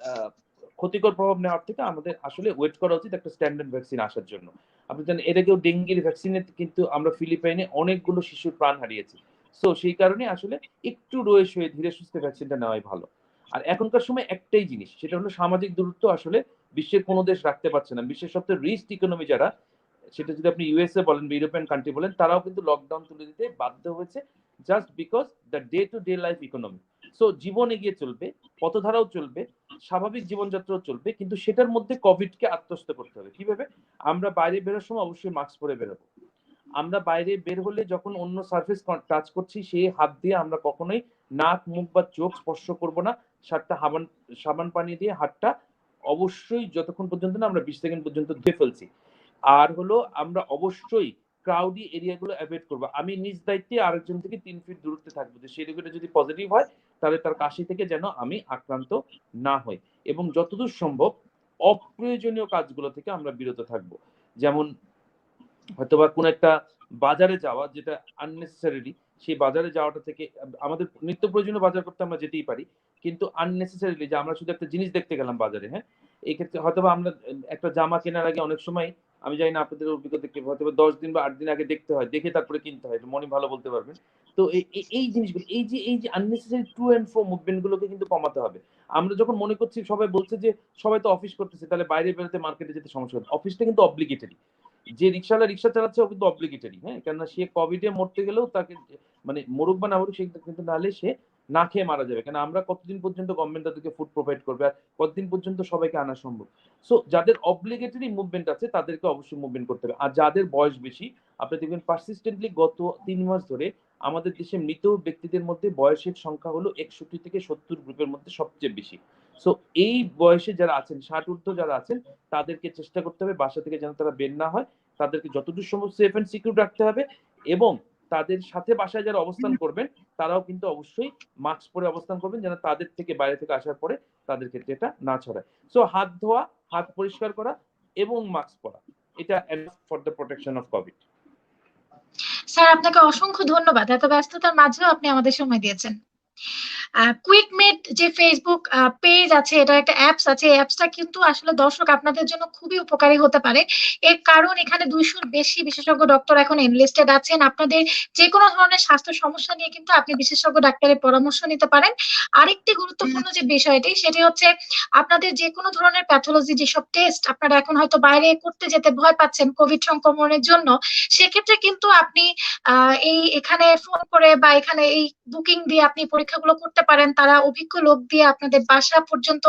ক্ষতিকর প্রভাব নেওয়ার থেকে আমাদের আসলে ওয়েট করা উচিত একটা স্ট্যান্ডার্ড ভ্যাকসিন আসার জন্য। আপনি জানেন এর আগেও ডেঙ্গির ভ্যাকসিনে কিন্তু আমরা ফিলিপাইনে অনেকগুলো শিশুর প্রাণ হারিয়েছি। সো সেই কারণে আসলে একটু রয়ে সয়ে ধীরে সুস্থে ভ্যাকসিনটা নেওয়াই ভালো। আর এখনকার সময় একটাই জিনিস, সেটা হলো সামাজিক দূরত্ব আসলে বিশ্বের কোনো দেশ রাখতে পারছে না। বিশ্বের সবচেয়ে রিস্ট ইকোনমি যারা, সেটা যদি আপনি ইউএসএ বলেন বা ইউরোপিয়ান কান্ট্রি বলেন, তারাও কিন্তু লকডাউন তুলে দিতে বাধ্য হয়েছে just because the day to day life economy. So জীবন এগিয়ে চলবে, পথধারাও চলবে, স্বাভাবিক জীবনযাত্রাও চলবে, কিন্তু সেটার মধ্যে কোভিডকে আত্মস্থ করতে হবে। কিভাবে? আমরা বাইরে বেরোর সময় অবশ্যই মাস্ক পরে বেরোবো। আমরা বাইরে বের হলে যখন অন্য সারফেস টাচ করছি সেই হাত দিয়ে আমরা কখনোই নাক, মুখ বা চোখ স্পর্শ করব না। সাবান পানি দিয়ে হাতটা অবশ্যই যতক্ষণ পর্যন্ত না আমরা ২০ সেকেন্ড পর্যন্ত ধুয়ে ফেলছি। আর হলো আমরা অবশ্যই ক্রাউডি এরিয়া গুলো এভয়েড করব। আমি নিজ দায়িত্বে আরেকজন থেকে ৩ ফিট দূরত্বে থাকবো, যে সেই রোগীটা যদি পজিটিভ হয় তাহলে তার কাশি থেকে যেন আমি আক্রান্ত না হই। এবং যতদূর সম্ভব অপ্রয়োজনীয় কাজগুলো থেকে আমরা বিরত থাকবো। যেমন হয়তোবা কোনো একটা বাজারে যাওয়া, যেটা আননেসেসারিলি, সেই বাজারে যাওয়াটা থেকে আমাদের নিত্য প্রয়োজনীয় বাজার করতে আমরা যেতেই পারি। কিন্তু আননেসেসারিলি যে আমরা শুধু একটা জিনিস দেখতে গেলাম বাজারে, হ্যাঁ? এই ক্ষেত্রে হয়তোবা আমরা একটা জামা কেনার আগে অনেক সময়, আমি জানি না আপনাদের অভিজ্ঞতা কি, হয়তোবা ১০ দিন বা ৮ দিন আগে দেখতে হয়। দেখে তারপরে কিনতে হয়। এটা মনি ভালো বলতে পারবেন। তো এই জিনিসগুলো, এই যে unnecessary to and fro movement গুলোকে কিন্তু কমাতে হবে। আমরা যখন মনে করছি সবাই বলছে যে সবাই তো অফিস করতেছে, তাহলে বাইরে বেরোতে মার্কেটে যেতে সমস্যা হচ্ছে। অফিসটা কিন্তু অব্লিগেটরি। যে রিক্শাওয়ালা রিক্সা চালাচ্ছে ও কিন্তু অব্লিগেটরি, হ্যাঁ? কেননা সে কোভিডে মরতে গেলেও তাকে, মানে মরুক বা না মরুক, সে কিন্তু নাহলে সে না খেয়ে মারা যাবে। কেন আমরা কতদিন পর্যন্ত গভর্নমেন্ট তাদেরকে ফুড প্রোভাইড করবে? আর কতদিন পর্যন্ত সবাইকে আনা সম্ভব? সো যাদের অব্লিগেটরি মুভমেন্ট আছে তাদেরকে অবশ্যই মুভমেন্ট করতে হবে। আর যাদের বয়স বেশি, আপনি দেখবেন পারসিস্টেন্টলি গত ৩ মাস ধরে আমাদের দেশে মৃত ব্যক্তিদের মধ্যে বয়সের সংখ্যা হলো ৬১ থেকে ৭০ গ্রুপের মধ্যে সবচেয়ে বেশি। সো এই বয়সে যারা আছেন, 60 ঊর্ধ্ব যারা আছেন, তাদেরকে চেষ্টা করতে হবে বাসা থেকে যেন তারা বের না হয়, তাদেরকে যতদূর সম্ভব সেফ এন্ড সিকিউর রাখতে হবে, এবং তাদের সাথে বাসায় যারা অবস্থান করবেন তারাও কিন্তু অবশ্যই মাস্ক পরে অবস্থান করবেন, যেন তাদের থেকে বাইরে থেকে আসার পরে তাদের ক্ষেত্রে এটা না ছড়ায়। সো হাত ধোয়া, হাত পরিষ্কার করা এবং মাস্ক পরা, এটা enough for the protection of Covid. Sir আপনাকে অসংখ্য ধন্যবাদ, এত ব্যস্ততার মাঝেও আপনি আমাদের সময় দিয়েছেন। কুইকমেড যে ফেসবুক পেজ আছে, এটা একটা অ্যাপস আছে, অ্যাপসটা কিন্তু আসলে দর্শক আপনাদের জন্য খুবই উপকারী হতে পারে। এর কারণ এখানে 200-র বেশি বিশেষজ্ঞ ডক্টর এখন এনলিস্টেড আছেন। আপনাদের যে কোনো ধরনের স্বাস্থ্য সমস্যা নিয়ে কিন্তু আপনি বিশেষজ্ঞ ডাক্তারের পরামর্শ নিতে পারেন। আরেকটি গুরুত্বপূর্ণ যে বিষয়টি, সেটি হচ্ছে আপনাদের যে কোনো ধরনের প্যাথোলজি, যেসব টেস্ট আপনারা এখন হয়তো বাইরে করতে যেতে ভয় পাচ্ছেন কোভিড সংক্রমণের জন্য, সেক্ষেত্রে কিন্তু আপনি এই এখানে ফোন করে বা এখানে এই বুকিং দিয়ে আপনি পরীক্ষাগুলো করতে পারেন। তারা অভিজ্ঞ লোক দিয়ে আপনাদের বাসা পর্যন্ত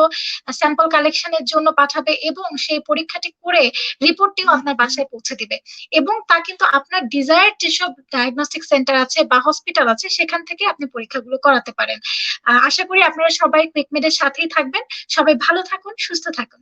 স্যাম্পল কালেকশনের জন্য পাঠাবে এবং সেই পরীক্ষাটি করে রিপোর্টটিও আপনার বাসায় পৌঁছে দিবে। এবং তা কিন্তু আপনার ডিজায়ার্ড যেসব ডায়াগনস্টিক সেন্টার আছে বা হসপিটাল আছে, সেখান থেকে আপনি পরীক্ষাগুলো করাতে পারেন। আশা করি আপনারা সবাই কুইকমেডের সাথেই থাকবেন। সবাই ভালো থাকুন, সুস্থ থাকুন।